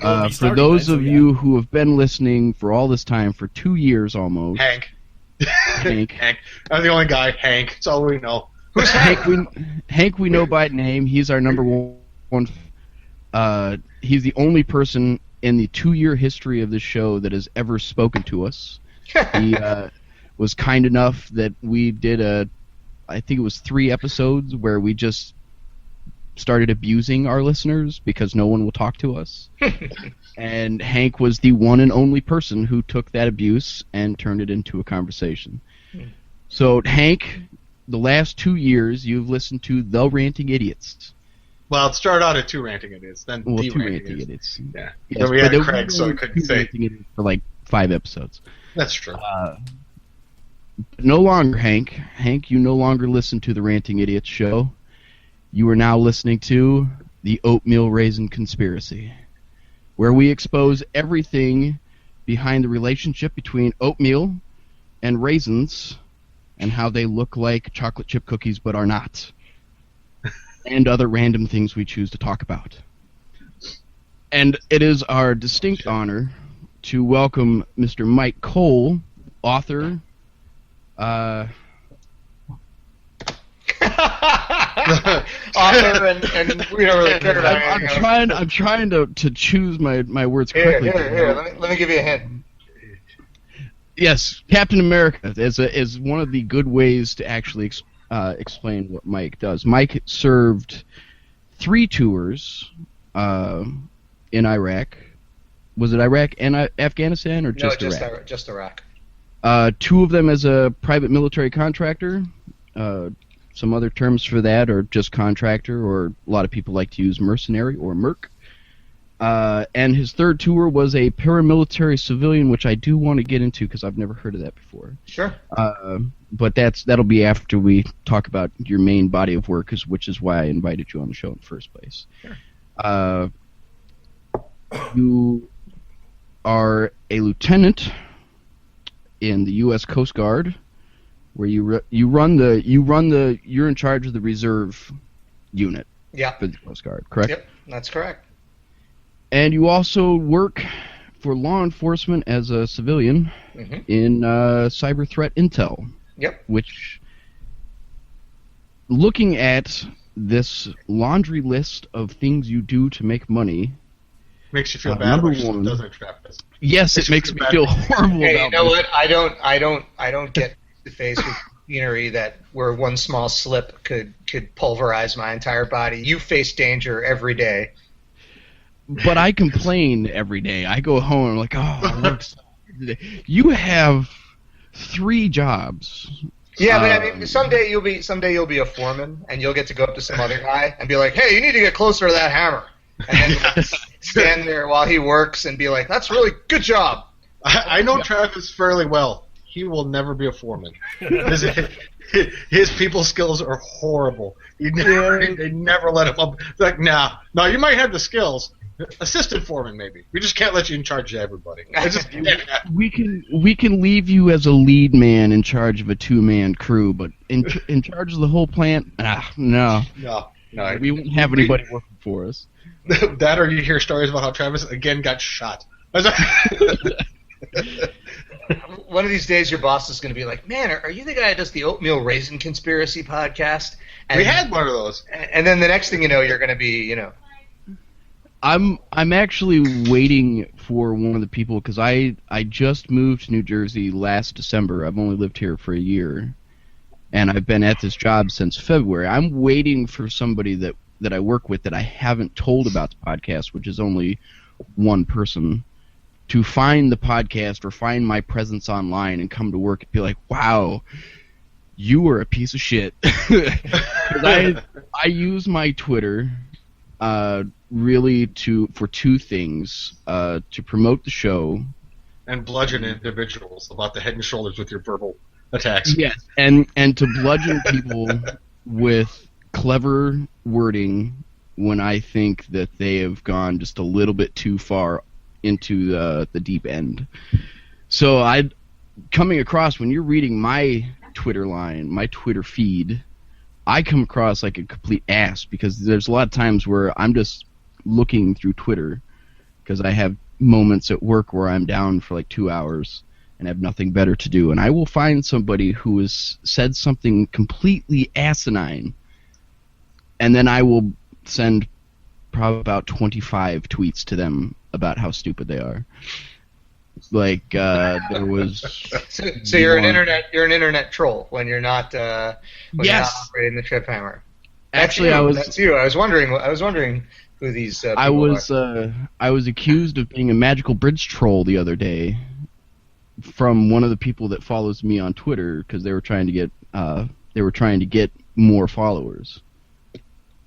For those of you who have been listening for all this time, for 2 years almost. Hank. Hank. I'm the only guy. Hank. That's all we know. Who's Hank? Hank we know by name. He's our number one. He's the only person in the 2-year history of this show that has ever spoken to us. He was kind enough that we did I think it was 3 episodes where we just started abusing our listeners because no one will talk to us. And Hank was the one and only person who took that abuse and turned it into a conversation. So, Hank, the last 2 years you've listened to The Ranting Idiots. Well, it started out at 2 Ranting Idiots, then The 2 Ranting Idiots. Yeah. Yes, then we had Craig, so I couldn't say. Ranting Idiots for like 5 episodes. That's true. No longer, Hank. Hank, you no longer listen to the Ranting Idiots show. You are now listening to the Oatmeal Raisin Conspiracy, where we expose everything behind the relationship between oatmeal and raisins and how they look like chocolate chip cookies but are not, and other random things we choose to talk about. And it is our distinct honor to welcome Mr. Mike Cole, author, author, and we don't really care about I'm trying to choose my words correctly. Here. Let me give you a hint. Yes, Captain America is one of the good ways to actually explain what Mike does. Mike served 3 tours in Iraq. Was it Iraq and Afghanistan, or just Iraq? No, just Iraq. 2 of them as a private military contractor. Some other terms for that are just contractor, or a lot of people like to use mercenary or merc. And his 3rd tour was a paramilitary civilian, which I do want to get into because I've never heard of that before. Sure. But that'll be after we talk about your main body of work, which is why I invited you on the show in the first place. Sure. You are a lieutenant in the U.S. Coast Guard, where you're in charge of the reserve unit. Yeah. For the Coast Guard, correct? Yep, that's correct. And you also work for law enforcement as a civilian in cyber threat intel. Yep. Which, looking at this laundry list of things you do to make money, makes you feel bad. Number one, doesn't it, Travis? Yes, it makes me feel horrible. Hey, about you know this. what? I don't get the face with scenery that where one small slip could pulverize my entire body. You face danger every day. But I complain every day. I go home and I'm like, oh, I work so hard today. You have 3 jobs. Yeah, but I mean, someday you'll be a foreman, and you'll get to go up to some other guy and be like, "Hey, you need to get closer to that hammer," and then stand there while he works and be like, "That's really good job." I know Travis fairly well. He will never be a foreman. His people skills are horrible. They never let him up. Like, no, you might have the skills. Assistant foreman, maybe. We just can't let you in charge of everybody. We can leave you as a lead man in charge of a 2-man crew, but in charge of the whole plant, no. We won't have anybody working for us. That, or you hear stories about how Travis again got shot. One of these days, your boss is going to be like, "Man, are you the guy that does the Oatmeal Raisin Conspiracy podcast?" And, we had one of those. And then the next thing you know, you're going to be, I'm actually waiting for one of the people, because I just moved to New Jersey last December. I've only lived here for a year, and I've been at this job since February. I'm waiting for somebody that I work with that I haven't told about the podcast, which is only one person, to find the podcast or find my presence online and come to work and be like, wow, you were a piece of shit. 'Cause I use my Twitter really for 2 things, to promote the show and bludgeon individuals about the head and shoulders with your verbal attacks. Yes, and to bludgeon people with clever wording when I think that they have gone just a little bit too far into the deep end. So coming across, when you're reading my Twitter line, my Twitter feed, I come across like a complete ass, because there's a lot of times where I'm just looking through Twitter because I have moments at work where I'm down for like 2 hours and have nothing better to do, and I will find somebody who has said something completely asinine, and then I will send probably about 25 tweets to them about how stupid they are. Like there was. So you're an internet troll when you're not when you're not Yes. operating the trip hammer. Actually, That's you. I was wondering who these people are. I was accused of being a magical bridge troll the other day from one of the people that follows me on Twitter because they were trying to get more followers.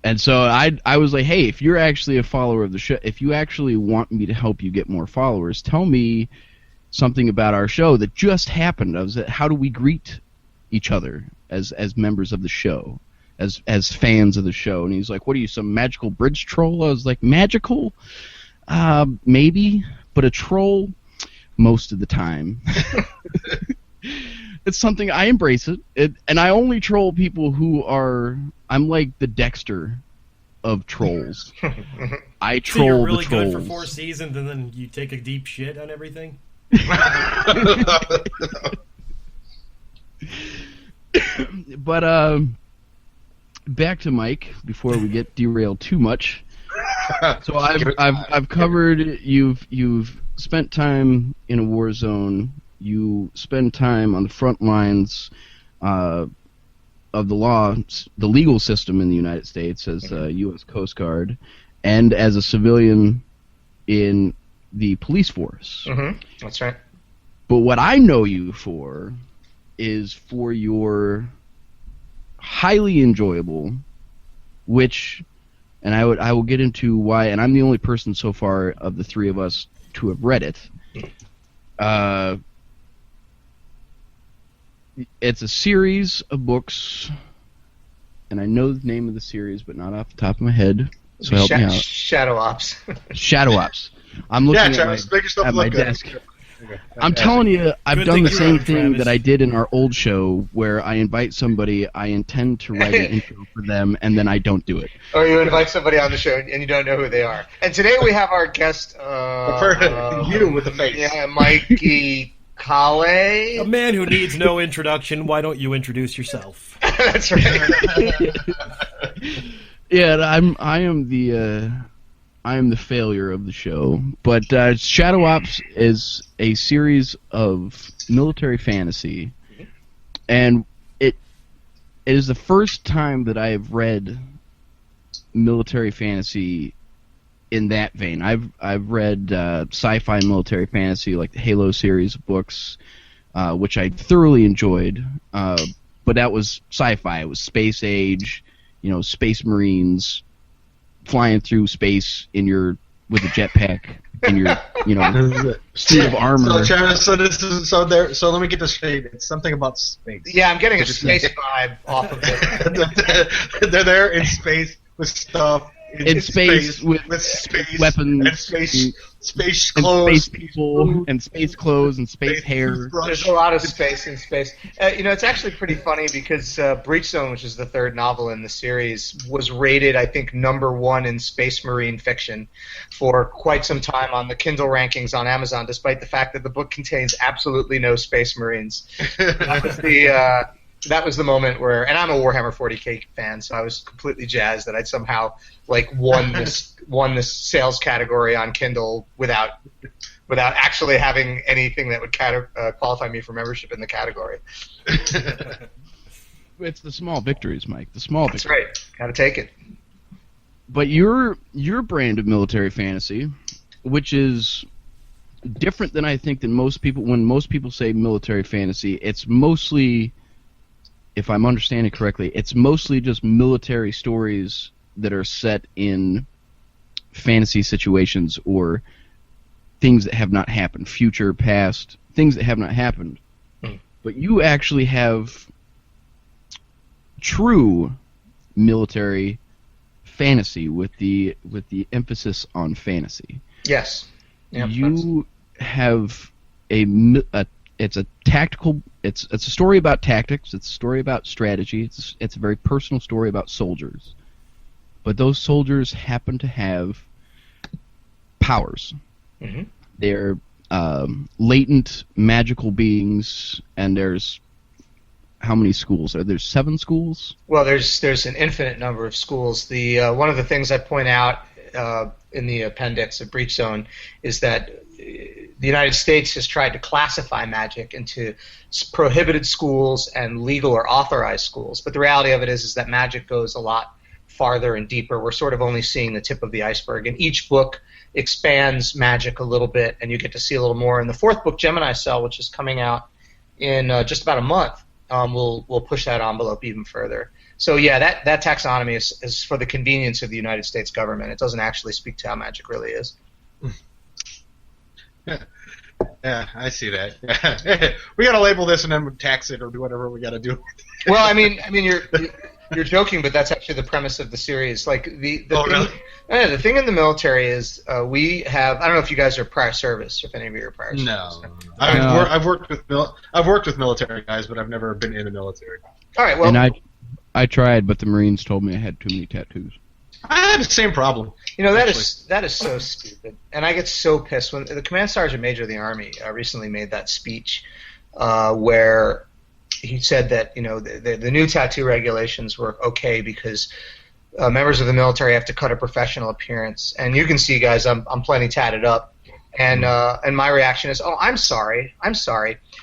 And so I was like, hey, if you're actually a follower of the show, if you actually want me to help you get more followers, tell me something about our show that just happened. I was like, how do we greet each other as members of the show, as fans of the show? And he's like, what are you, some magical bridge troll? I was like, magical? Maybe, but a troll most of the time. It's something I embrace it, and I only troll people who are. I'm like the Dexter of trolls. I troll so you're really the trolls. good for 4 seasons, and then you take a deep shit on everything. But back to Mike before we get derailed too much. So I've covered. You've spent time in a war zone. You spend time on the front lines of the law, the legal system in the United States as a U.S. Coast Guard, and as a civilian in the police force. Mm-hmm. That's right. But what I know you for is for your highly enjoyable, and I will get into why, and I'm the only person so far of the three of us to have read it. It's a series of books, and I know the name of the series, but not off the top of my head. So help me out. Shadow Ops. Shadow Ops. I'm looking at my desk. I'm telling you, I've done the same thing that I did in our old show, where I invite somebody, I intend to write an intro for them, and then I don't do it. Or you invite somebody on the show and you don't know who they are. And today we have our guest, you with the face. Yeah, Mikey Kale. A man who needs no introduction. Why don't you introduce yourself? That's right. Yeah, I am the failure of the show. But Shadow Ops is a series of military fantasy, and it is the first time that I have read military fantasy in that vein. I've read sci-fi military fantasy like the Halo series of books, which I thoroughly enjoyed. But that was sci-fi. It was space age, space marines flying through space with a jetpack in your suit of armor. So let me get this straight. It's something about space. Yeah, I'm getting a space vibe off of it. They're there in space with stuff. In space with space weapons and space and clothes, space people and space clothes and space hair. There's a lot of space in space. It's actually pretty funny because Breach Zone, which is the third novel in the series, was rated, I think, #1 in space marine fiction for quite some time on the Kindle rankings on Amazon, despite the fact that the book contains absolutely no space marines. That was the moment where, and I'm a Warhammer 40K fan, so I was completely jazzed that I'd somehow won this sales category on Kindle without actually having anything that would qualify me for membership in the category. It's the small victories, Mike. The small That's victories. right. Got to take it. But your brand of military fantasy, which is different than I think than most people. When most people say military fantasy, it's mostly, if I'm understanding correctly, it's mostly just military stories that are set in fantasy situations or things that have not happened, future, past, things that have not happened. But you actually have true military fantasy with the emphasis on fantasy. Yes. Yep, you have it's a tactical. It's a story about tactics. It's a story about strategy. It's a very personal story about soldiers, but those soldiers happen to have powers. Mm-hmm. They're latent magical beings, and there's how many schools? Are there 7 schools? Well, there's an infinite number of schools. The one of the things I point out in the appendix of Breach Zone is that the United States has tried to classify magic into prohibited schools and legal or authorized schools. But the reality of it is that magic goes a lot farther and deeper. We're sort of only seeing the tip of the iceberg, and each book expands magic a little bit, and you get to see a little more. And the 4th book, Gemini Cell, which is coming out in just about a month, will push that envelope even further. So yeah, that taxonomy is for the convenience of the United States government. It doesn't actually speak to how magic really is. Yeah, I see that. We got to label this and then tax it or do whatever we got to do. Well, I mean, you're joking, but that's actually the premise of the series. Like the thing in the military is we have. I don't know if you guys are prior service. If any of you are prior service. No. I've worked with military guys, but I've never been in the military. All right. Well, And I tried, but the Marines told me I had too many tattoos. I have the same problem. You know, that is so stupid, and I get so pissed when the Command Sergeant Major of the Army recently made that speech where he said that the new tattoo regulations were okay because members of the military have to cut a professional appearance, and you can see, guys, I'm plenty tatted up, and my reaction is, oh, I'm sorry.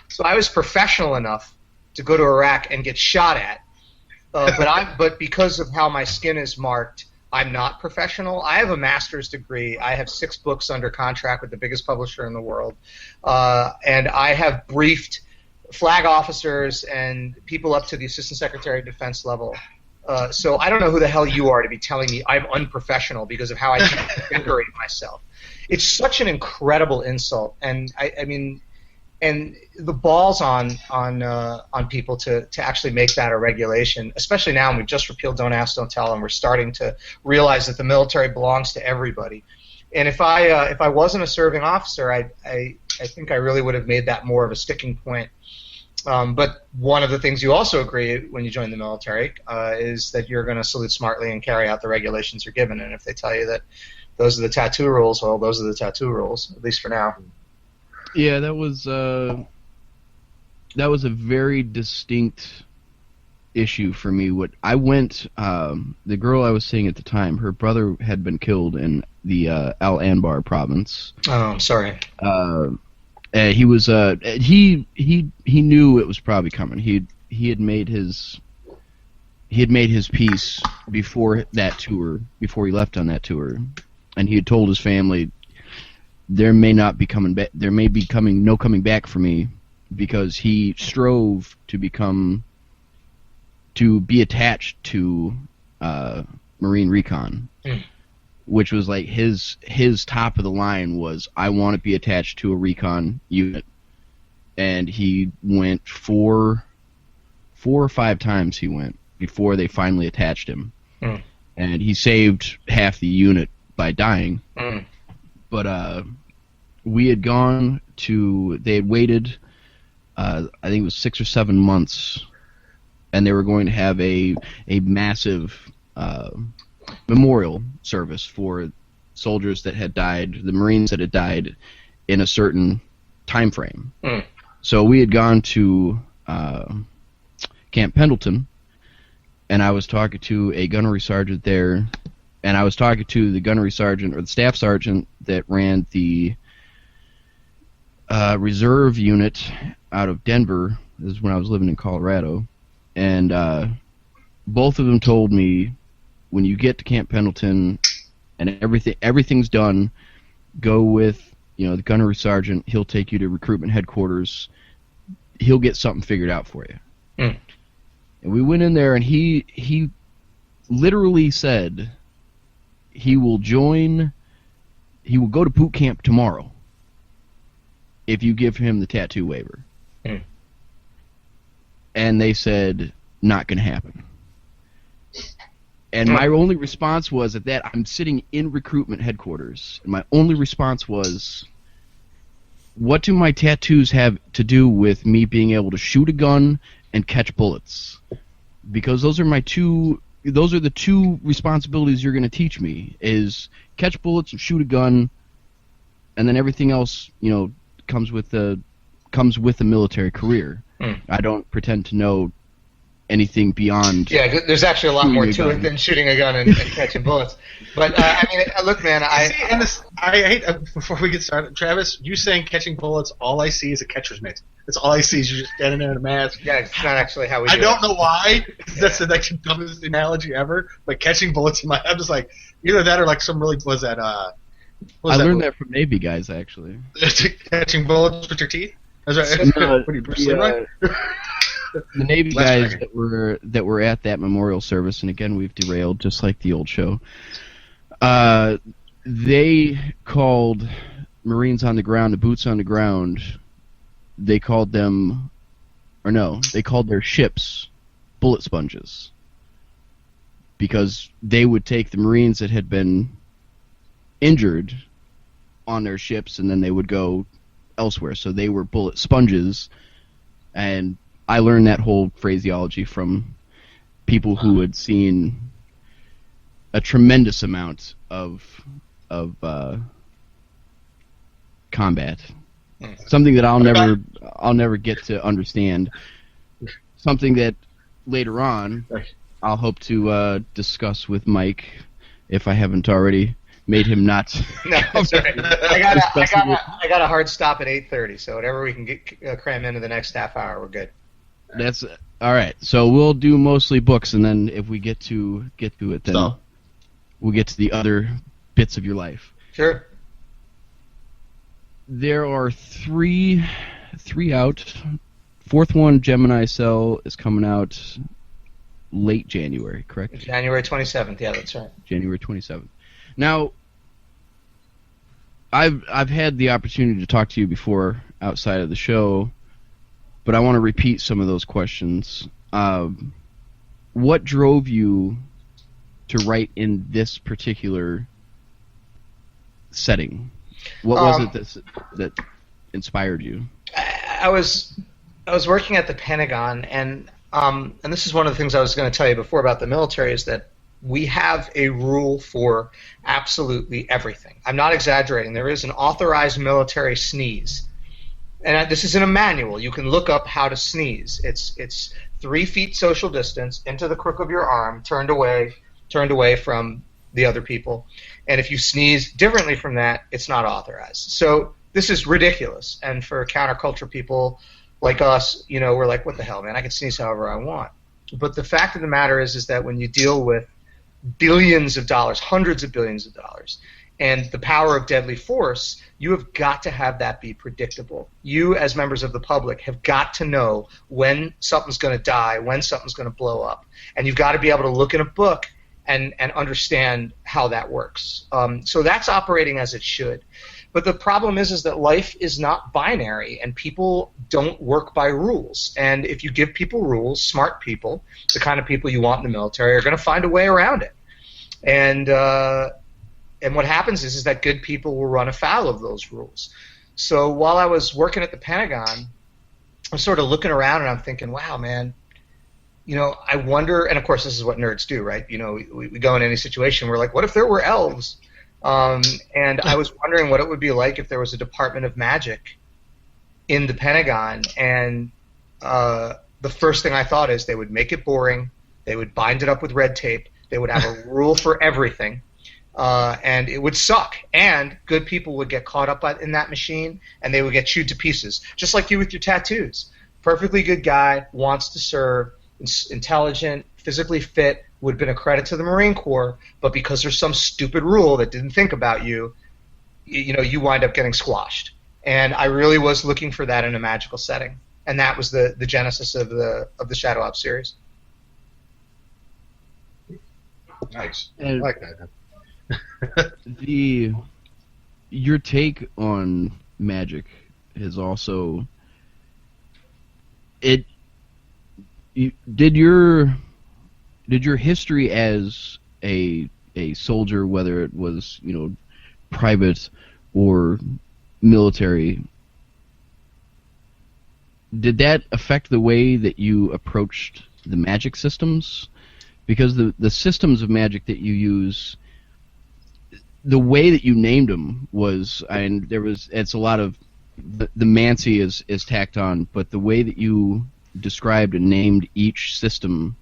So I was professional enough to go to Iraq and get shot at, but because of how my skin is marked, I'm not professional. I have a master's degree. I have 6 books under contract with the biggest publisher in the world. And I have briefed flag officers and people up to the Assistant Secretary of Defense level. So I don't know who the hell you are to be telling me I'm unprofessional because of how I decorate myself. It's such an incredible insult. And I mean, and the balls on people to actually make that a regulation, especially now when we've just repealed Don't Ask, Don't Tell, and we're starting to realize that the military belongs to everybody. And if I wasn't a serving officer, I think I really would have made that more of a sticking point. But one of the things you also agree when you join the military is that you're going to salute smartly and carry out the regulations you're given. And if they tell you that those are the tattoo rules, well, those are the tattoo rules, at least for now. Yeah, that was a very distinct issue for me. What I went, the girl I was seeing at the time, her brother had been killed in the Al Anbar province. Oh, I'm sorry. He was he knew it was probably coming. He had made his peace before that tour, before he left on that tour, and he had told his family, there may not be coming back. There may be no coming back for me, because he strove to be attached to Marine Recon, which was like his top of the line was, I want to be attached to a recon unit, and he went 4 or 5 times. He went before they finally attached him, and he saved half the unit by dying. But we had gone to, they had waited, I think it was 6 or 7 months, and they were going to have a massive memorial service for soldiers that had died, the Marines that had died in a certain time frame. So we had gone to Camp Pendleton, and I was talking to a gunnery sergeant there, and I was talking to the gunnery sergeant, or the staff sergeant, that ran the reserve unit out of Denver. This is when I was living in Colorado. And both of them told me, when you get to Camp Pendleton and everything's done, go with the gunnery sergeant. He'll take you to recruitment headquarters. He'll get something figured out for you. And we went in there, and he literally said, he will go to boot camp tomorrow if you give him the tattoo waiver. And they said, not going to happen. And my only response was, at that, I'm sitting in recruitment headquarters, and my only response was, what do my tattoos have to do with me being able to shoot a gun and catch bullets? Because those are the 2 responsibilities you're going to teach me, is catch bullets and shoot a gun and then everything else, comes with the military career. I don't pretend to know anything beyond. Yeah, there's actually a lot more to it than shooting a gun and catching bullets. But I mean, look, man, I hate before we get started, Travis. You saying catching bullets? All I see is a catcher's mitt. That's all I see is you just standing there in a mask. Yeah, it's not actually how we. I don't know why. That's the dumbest analogy ever. But catching bullets in my head was like either that or like some really was that. I learned that from Navy guys actually. Catching bullets with your teeth. That's right. What are you, Bruce Lee, right? The Navy guys that were at that memorial service, and again we've derailed just like the old show. They called Marines on the ground, the boots on the ground. They called them, they called their ships bullet sponges, because they would take the Marines that had been injured on their ships, and then they would go elsewhere. So they were bullet sponges, and I learned that whole phraseology from people who had seen a tremendous amount of combat. Something that I'll never get to understand. Something that later on I'll hope to discuss with Mike, if I haven't already made him not. No, that's right. I got a hard stop at 8:30, so whatever we can get cram into the next half hour, we're good. That's all right. So we'll do mostly books, and then if we get to it, then we'll get to the other bits of your life. Sure. There are three out. Fourth one, Gemini Cell, is coming out late January, correct? January 27th. Yeah, that's right. January 27th. Now, I've had the opportunity to talk to you before outside of the show, but I want to repeat some of those questions. What drove you to write in this particular setting? What was it that inspired you? I was working at the Pentagon, and this is one of the things I was going to tell you before about the military, is that we have a rule for absolutely everything. I'm not exaggerating. There is an authorized military sneeze. And this is in a manual. You can look up how to sneeze. It's 3 feet social distance into the crook of your arm, turned away from the other people. And if you sneeze differently from that, it's not authorized. So this is ridiculous. And for counterculture people like us, we're like, what the hell, man? I can sneeze however I want. But the fact of the matter is that when you deal with billions of dollars, hundreds of billions of dollars, and the power of deadly force, you have got to have that be predictable. You, as members of the public, have got to know when something's going to die, when something's going to blow up. And you've got to be able to look in a book and understand how that works. So that's operating as it should. But the problem is that life is not binary, and people don't work by rules. And if you give people rules, smart people, the kind of people you want in the military, are going to find a way around it. And what happens is that good people will run afoul of those rules. So while I was working at the Pentagon, I'm sort of looking around and I'm thinking, wow, man, I wonder, and of course this is what nerds do, right? We go in any situation, we're like, what if there were elves? And I was wondering what it would be like if there was a Department of Magic in the Pentagon, and the first thing I thought is they would make it boring, they would bind it up with red tape, they would have a rule for everything, and it would suck, and good people would get caught up in that machine, and they would get chewed to pieces, just like you with your tattoos. Perfectly good guy, wants to serve, intelligent, physically fit, would have been a credit to the Marine Corps, but because there's some stupid rule that didn't think about you, you wind up getting squashed. And I really was looking for that in a magical setting, and that was the genesis of the Shadow Ops series. Nice. And I like that. Your take on magic is also did your history as a soldier, whether it was private or military, did that affect the way that you approached the magic systems? Because the systems of magic that you use, the way that you named them was, and it's a lot of the Mancy is tacked on, but the way that you described and named each system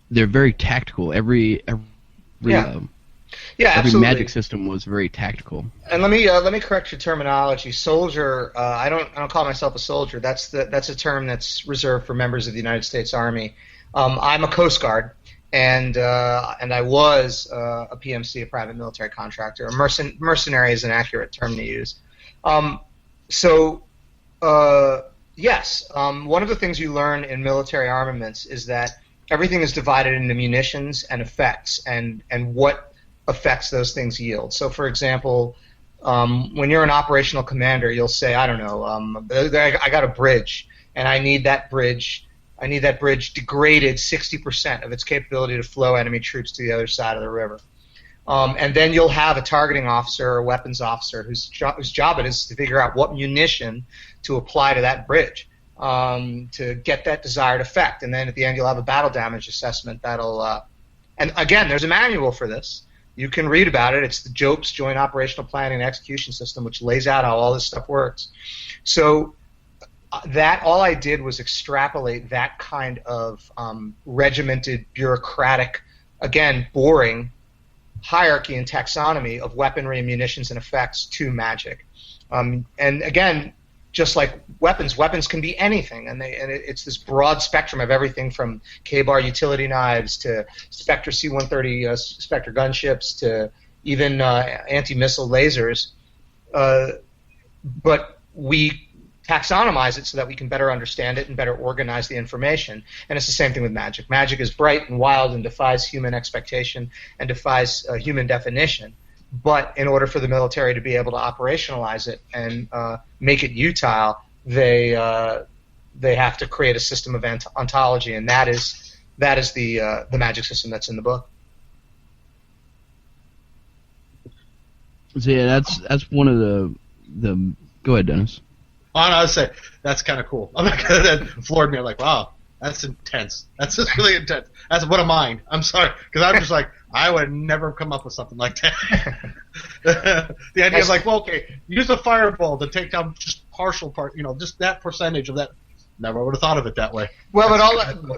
they're very tactical. Every absolutely. magic system was very tactical. And let me correct your terminology. Soldier. I don't call myself a soldier. That's a term that's reserved for members of the United States Army. I'm a Coast Guard, and I was a PMC, a private military contractor. Mercenary is an accurate term to use. Yes. One of the things you learn in military armaments is that everything is divided into munitions and effects, and what effects those things yield. So, for example, when you're an operational commander, you'll say, I don't know, I got a bridge, and I need that bridge degraded 60% of its capability to flow enemy troops to the other side of the river. And then you'll have a targeting officer or weapons officer whose job it is to figure out what munition to apply to that bridge to get that desired effect. And then at the end, you'll have a battle damage assessment that'll. And again, there's a manual for this. You can read about it. It's the JOPS, Joint Operational Planning and Execution System, which lays out how all this stuff works. So that all I did was extrapolate that kind of regimented, bureaucratic, again, boring hierarchy and taxonomy of weaponry, munitions, and effects to magic. And again, just like weapons can be anything, and it's this broad spectrum of everything from K-bar utility knives to Spectre C-130 Spectre gunships to even anti-missile lasers. But we taxonomize it so that we can better understand it and better organize the information. And it's the same thing with magic. Magic is bright and wild and defies human expectation and defies human definition. But in order for the military to be able to operationalize it and make it utile, they have to create a system of ontology, and that is the magic system that's in the book. So yeah, that's one of the. Go ahead, Dennis. I would say that's kind of cool. That floored me. I'm like, wow, that's intense. That's just really intense. That's what a mind. I'm sorry, because I'm just like, I would never come up with something like that. The idea of like, well, okay, use a fireball to take down just partial part, just that percentage of that. Never would have thought of it that way. Well,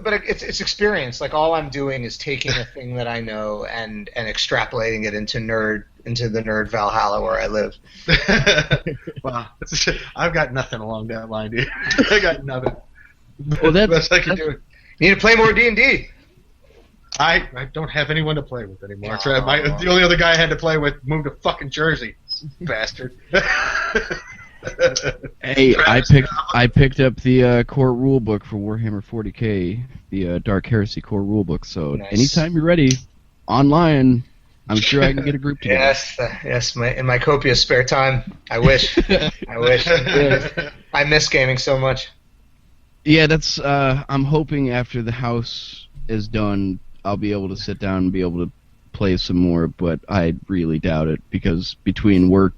but it's experience. Like all I'm doing is taking a thing that I know and extrapolating it into the nerd Valhalla where I live. Wow, I've got nothing along that line, dude. I got nothing. Well, that's I can do it. You need to play more D&D. I don't have anyone to play with anymore. The only other guy I had to play with moved to fucking Jersey. Bastard. Hey, I picked up the core rulebook for Warhammer 40K, the Dark Heresy core rulebook. So nice. Anytime you're ready, online, I'm sure I can get a group together. Yes. In my copious spare time, I wish. Yeah. I miss gaming so much. Yeah, that's. I'm hoping after the house is done, I'll be able to sit down and be able to play some more. But I really doubt it because between work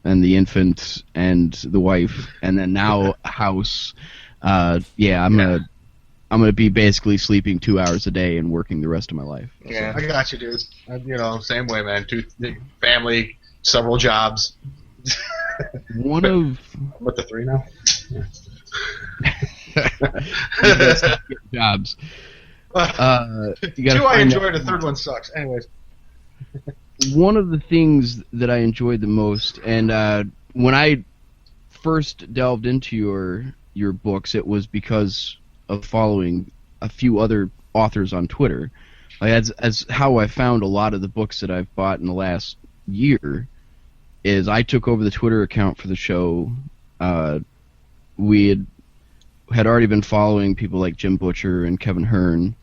and the infant and the wife, and then now house, I'm gonna be basically sleeping 2 hours a day and working the rest of my life. Yeah, I got you, dude. Same way, man. Family, several jobs. Uh, What, the 3 now? Jobs. You 2 I enjoy, the third one sucks. Anyways. One of the things that I enjoyed the most, and when I first delved into your books, it was because of following a few other authors on Twitter. As how I found a lot of the books that I've bought in the last year is I took over the Twitter account for the show. We had already been following people like Jim Butcher and Kevin Hearn,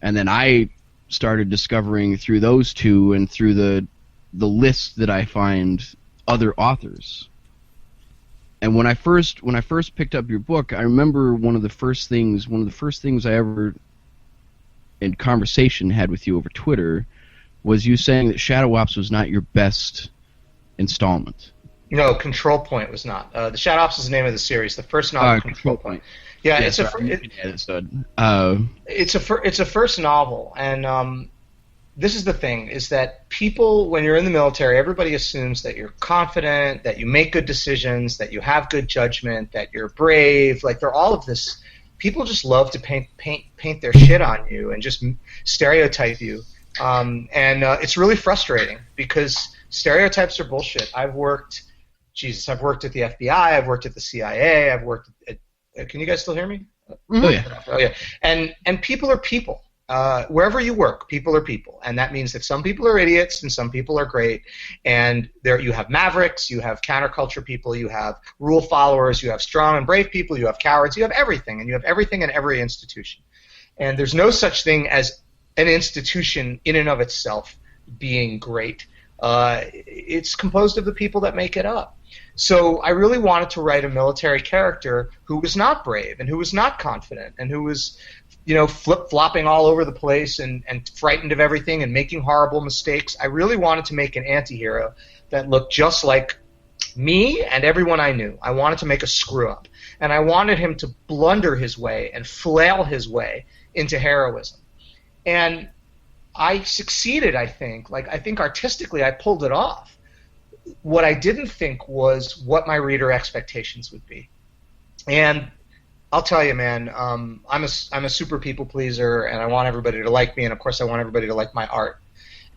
and then I started discovering through those two and through the list that I find other authors. And when I first picked up your book, I remember one of the first things I ever in conversation had with you over Twitter was you saying that Shadow Ops was not your best installment. No, Control Point was not. The Shadow Ops is the name of the series. The first novel, Control Point. Yeah, it's a first novel, and this is the thing, is that people, when you're in the military, everybody assumes that you're confident, that you make good decisions, that you have good judgment, that you're brave. Like, they're all of this. People just love to paint their shit on you and just stereotype you. And it's really frustrating because stereotypes are bullshit. I've worked at the FBI, I've worked at the CIA, I've worked at can you guys still hear me? Oh yeah. Oh yeah. And people are people. Wherever you work, people are people, and that means that some people are idiots and some people are great. And there, you have mavericks, you have counterculture people, you have rule followers, you have strong and brave people, you have cowards, you have everything, and you have everything in every institution. And there's no such thing as an institution in and of itself being great. It's composed of the people that make it up. So I really wanted to write a military character who was not brave and who was not confident and who was, flip-flopping all over the place and frightened of everything and making horrible mistakes. I really wanted to make an anti-hero that looked just like me and everyone I knew. I wanted to make a screw-up. And I wanted him to blunder his way and flail his way into heroism. And I succeeded, I think. I think artistically I pulled it off. What I didn't think was what my reader expectations would be. And I'll tell you, man, I'm a super people pleaser, and I want everybody to like me, and of course I want everybody to like my art.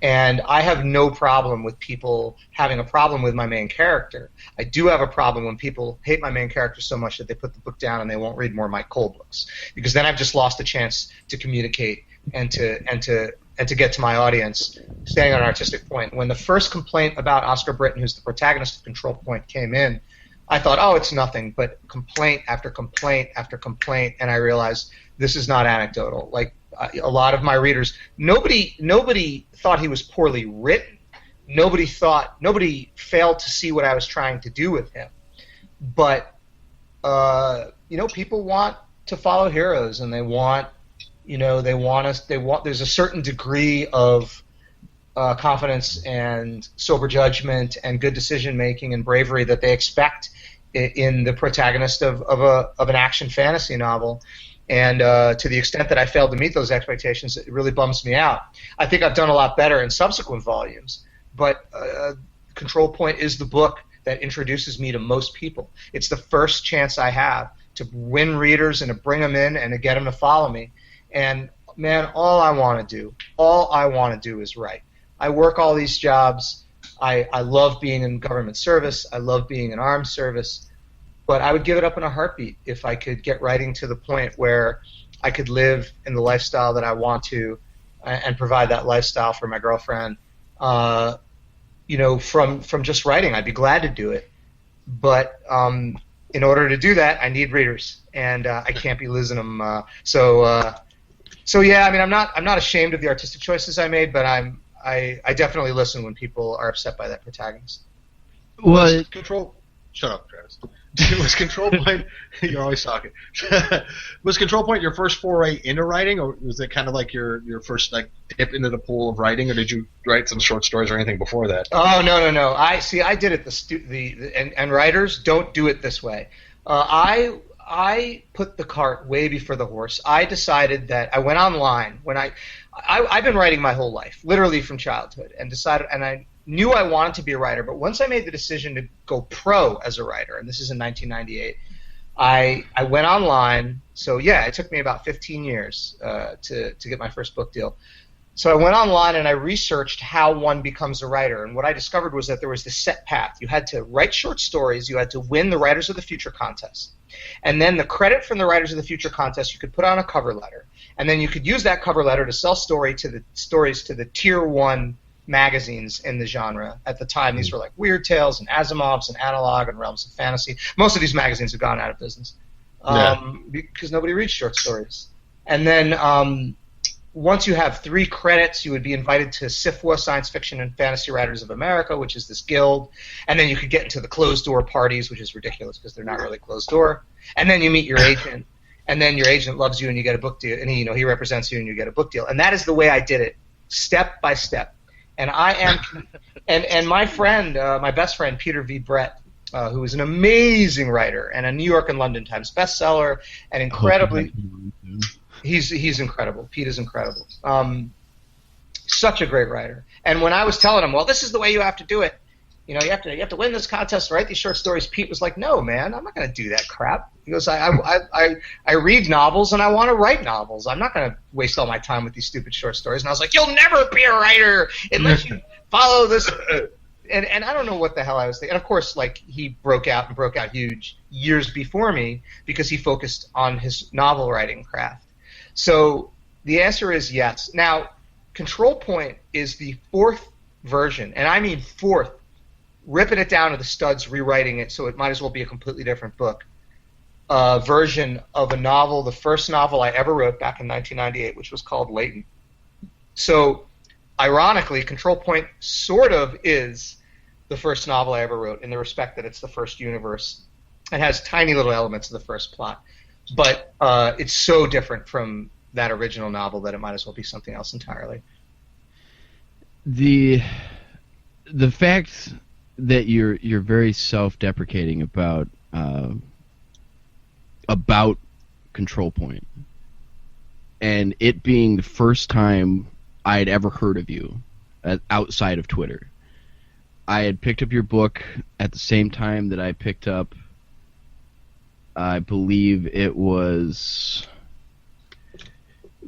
And I have no problem with people having a problem with my main character. I do have a problem when people hate my main character so much that they put the book down and they won't read more of my Cole books, because then I've just lost a chance to communicate and to get to my audience, staying on an artistic point. When the first complaint about Oscar Britton, who's the protagonist of Control Point, came in, I thought, oh, it's nothing, but complaint after complaint after complaint, and I realized this is not anecdotal. Like, a lot of my readers, nobody thought he was poorly written. Nobody failed to see what I was trying to do with him. But, people want to follow heroes, and there's a certain degree of confidence and sober judgment and good decision making and bravery that they expect in the protagonist of an action fantasy novel. And to the extent that I failed to meet those expectations, it really bums me out. I think I've done a lot better in subsequent volumes, but Control Point is the book that introduces me to most people. It's the first chance I have to win readers and to bring them in and to get them to follow me. And, man, all I want to do is write. I work all these jobs. I love being in government service. I love being in armed service. But I would give it up in a heartbeat if I could get writing to the point where I could live in the lifestyle that I want to and provide that lifestyle for my girlfriend. From just writing, I'd be glad to do it. But in order to do that, I need readers, and I can't be losing them. So yeah, I mean, I'm not ashamed of the artistic choices I made, but I definitely listen when people are upset by that protagonist. Well, Shut up, Travis. Was Control Point? You're always talking. Was Control Point your first foray into writing, or was it kind of like your first dip into the pool of writing, or did you write some short stories or anything before that? Oh no. I did it and writers don't do it this way. I put the cart way before the horse. I decided that I went online when I've been writing my whole life, literally from childhood, and I knew I wanted to be a writer. But once I made the decision to go pro as a writer, and this is in 1998, I went online. So yeah, it took me about 15 years to get my first book deal. So I went online and I researched how one becomes a writer, and what I discovered was that there was this set path. You had to write short stories. You had to win the Writers of the Future contest. And then the credit from the Writers of the Future contest you could put on a cover letter. And then you could use that cover letter to sell stories to the Tier 1 magazines in the genre. At the time, these were like Weird Tales and Asimov's and Analog and Realms of Fantasy. Most of these magazines have gone out of business because nobody reads short stories. And then once you have 3 credits, you would be invited to SFWA, Science Fiction and Fantasy Writers of America, which is this guild. And then you could get into the closed-door parties, which is ridiculous because they're not really closed-door. And then you meet your agent, and then your agent loves you and you get a book deal. And he represents you and you get a book deal. And that is the way I did it, step by step. And I am and my friend, my best friend, Peter V. Brett, who is an amazing writer and a New York and London Times bestseller, and incredibly... He's incredible. Pete is incredible. such a great writer. And when I was telling him, well, this is the way you have to do it, you know, you have to win this contest, write these short stories. Pete was like, no, man, I'm not going to do that crap. He goes, I read novels and I want to write novels. I'm not going to waste all my time with these stupid short stories. And I was like, you'll never be a writer unless you follow this. And I don't know what the hell I was thinking. And of course, like, he broke out huge years before me because he focused on his novel writing craft. So the answer is yes. Now, Control Point is the fourth version, and I mean fourth, ripping it down to the studs, rewriting it so it might as well be a completely different book, version of a novel, the first novel I ever wrote back in 1998, which was called Latent. So, ironically, Control Point sort of is the first novel I ever wrote in the respect that it's the first universe. It has tiny little elements of the first plot, but it's so different from that original novel that it might as well be something else entirely. The fact that you're very self-deprecating about Control Point, and it being the first time I had ever heard of you outside of Twitter. I had picked up your book at the same time that I picked up, I believe it was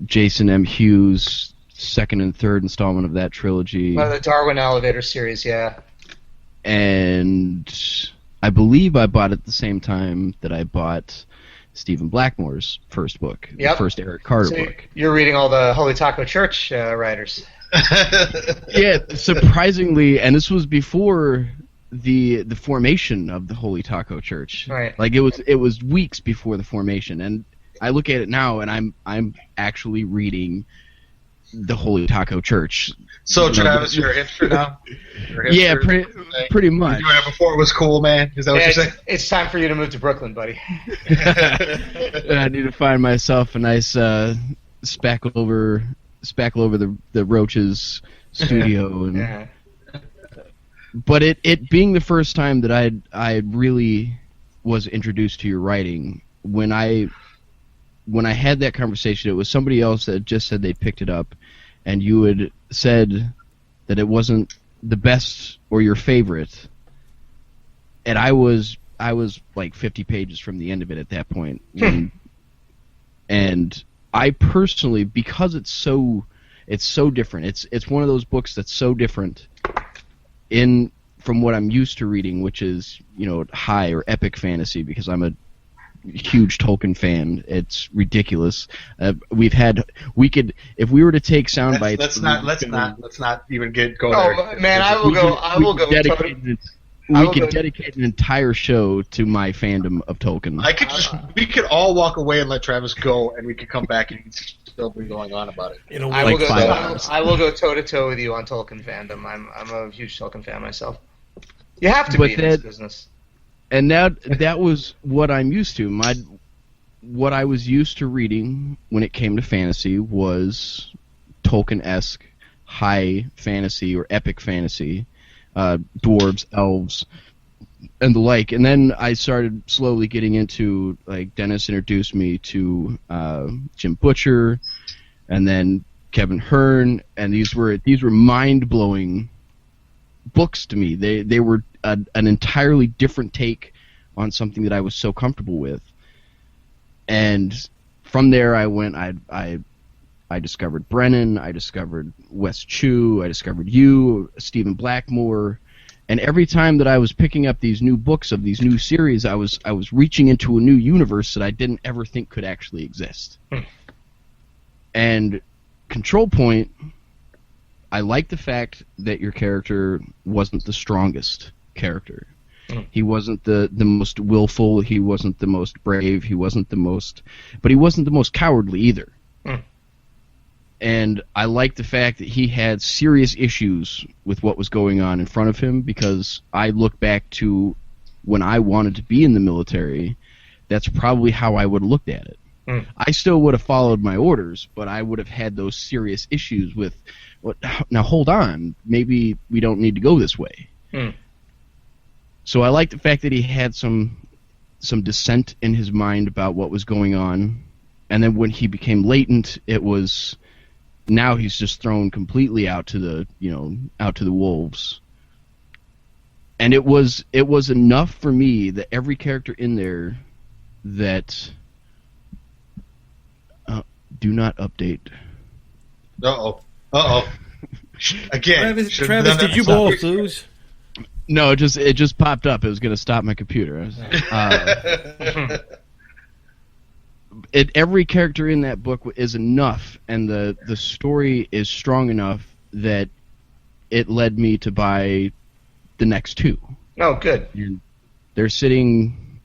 Jason M. Hughes' second and third installment of that trilogy. The Darwin Elevator series, yeah. And I believe I bought it at the same time that I bought Stephen Blackmore's first book, the first Eric Carter book. You're reading all the Holy Taco Church writers. Yeah, surprisingly, and this was before the formation of the Holy Taco Church. Right. Like, it was weeks before the formation, and I look at it now, and I'm actually reading the Holy Taco Church. So, Travis, you're a hipster now? Yeah, pretty much. You doing it before it was cool, man? Is that what you're saying? It's time for you to move to Brooklyn, buddy. I need to find myself a nice spackle over the Roaches studio, and Yeah. but it being the first time that I really was introduced to your writing, when I had that conversation, it was somebody else that just said they picked it up, and you had said that it wasn't the best or your favorite, and I was like 50 pages from the end of it at that point. And I personally, because it's so different, it's one of those books that's so different from what I'm used to reading, which is, you know, high or epic fantasy, because I'm a huge Tolkien fan. It's ridiculous. We could, if we were to take sound bites. Let's not even go there. Oh man, I will go. We could dedicate an entire show to my fandom of Tolkien. We could all walk away and let Travis go, and we could come back and still be going on about it. I will go toe to toe with you on Tolkien fandom. I'm a huge Tolkien fan myself. You have to be in this business. And that was what I'm used to. What I was used to reading when it came to fantasy was Tolkien-esque high fantasy or epic fantasy, dwarves, elves, and the like. And then I started slowly getting into, like, Dennis introduced me to Jim Butcher, and then Kevin Hearn, and these were mind-blowing books to me. They were an entirely different take on something that I was so comfortable with. And from there I went, I discovered Brennan, I discovered Wes Chu, I discovered you, Stephen Blackmore, and every time that I was picking up these new books of these new series, I was reaching into a new universe that I didn't ever think could actually exist. And Control Point, I like the fact that your character wasn't the strongest character. He wasn't the most willful, he wasn't the most brave, but he wasn't the most cowardly either. And I like the fact that he had serious issues with what was going on in front of him, because I look back to when I wanted to be in the military, that's probably how I would have looked at it. I still would have followed my orders, but I would have had those serious issues with, now hold on, maybe we don't need to go this way. So I like the fact that he had some dissent in his mind about what was going on, and then when he became latent, it was now he's just thrown completely out to the wolves. And it was enough for me that every character in there that do not update. Again, Travis, did you both lose? No, it just popped up. It was going to stop my computer. Every character in that book is enough, and the story is strong enough that it led me to buy the next two. Oh, good. They're sitting.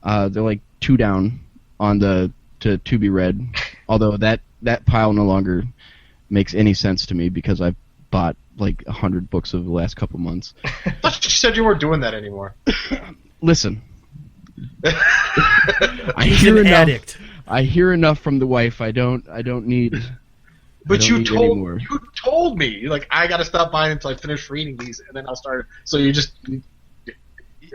They're like 2 down on the to be read. Although that pile no longer makes any sense to me because I've bought like 100 books over the last couple months. I thought you said you weren't doing that anymore. Listen. He's an addict. I hear enough from the wife. I don't need. But you anymore. told me like I got to stop buying until I finish reading these, and then I'll start. So you're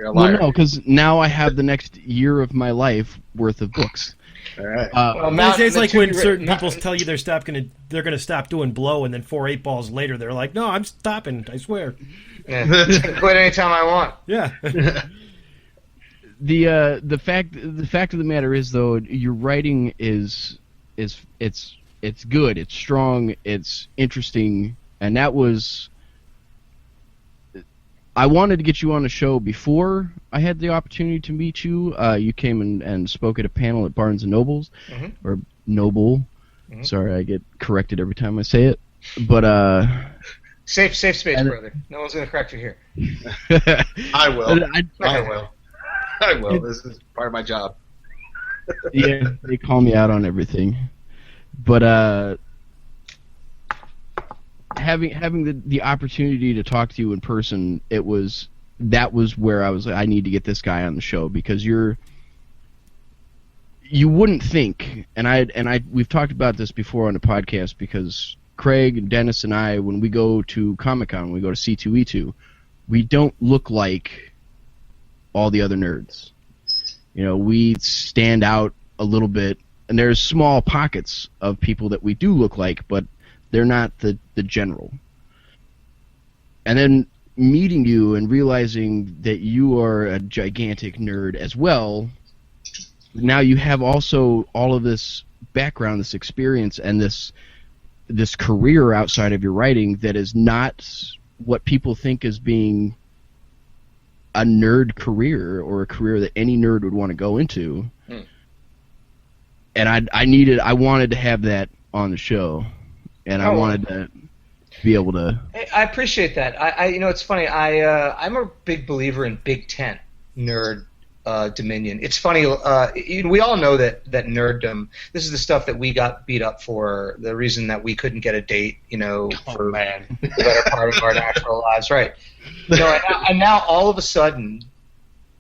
a liar. Well, no, because now I have the next year of my life worth of books. All right. It's like when certain people tell you they're gonna stop doing blow, and then 4 8-balls later they're like, "No, I'm stopping. I swear." Yeah. Quit anytime I want. Yeah. The fact of the matter is, though, your writing is it's good, it's strong, it's interesting, and that was. I wanted to get you on the show before I had the opportunity to meet you. You came and spoke at a panel at Barnes & Noble's, or Noble. Mm-hmm. Sorry, I get corrected every time I say it. But safe space, brother. No one's gonna correct you here. I will. I will. This is part of my job. Yeah, they call me out on everything. But having the opportunity to talk to you in person, that was where I was like, I need to get this guy on the show, because you wouldn't think, and we've talked about this before on the podcast, because Craig and Dennis and I, when we go to Comic-Con, when we go to C2E2, we don't look like all the other nerds. We stand out a little bit, and there's small pockets of people that we do look like, but they're not the general. And then meeting you and realizing that you are a gigantic nerd as well, now you have also all of this background, this experience, and this career outside of your writing that is not what people think as being a nerd career, or a career that any nerd would want to go into. And I wanted to have that on the show. And I wanted to be able to. I appreciate that. It's funny. I'm a big believer in Big Tent nerd dominion. It's funny. We all know that nerddom. This is the stuff that we got beat up for. The reason that we couldn't get a date, for the better part of our natural lives, right? And now all of a sudden,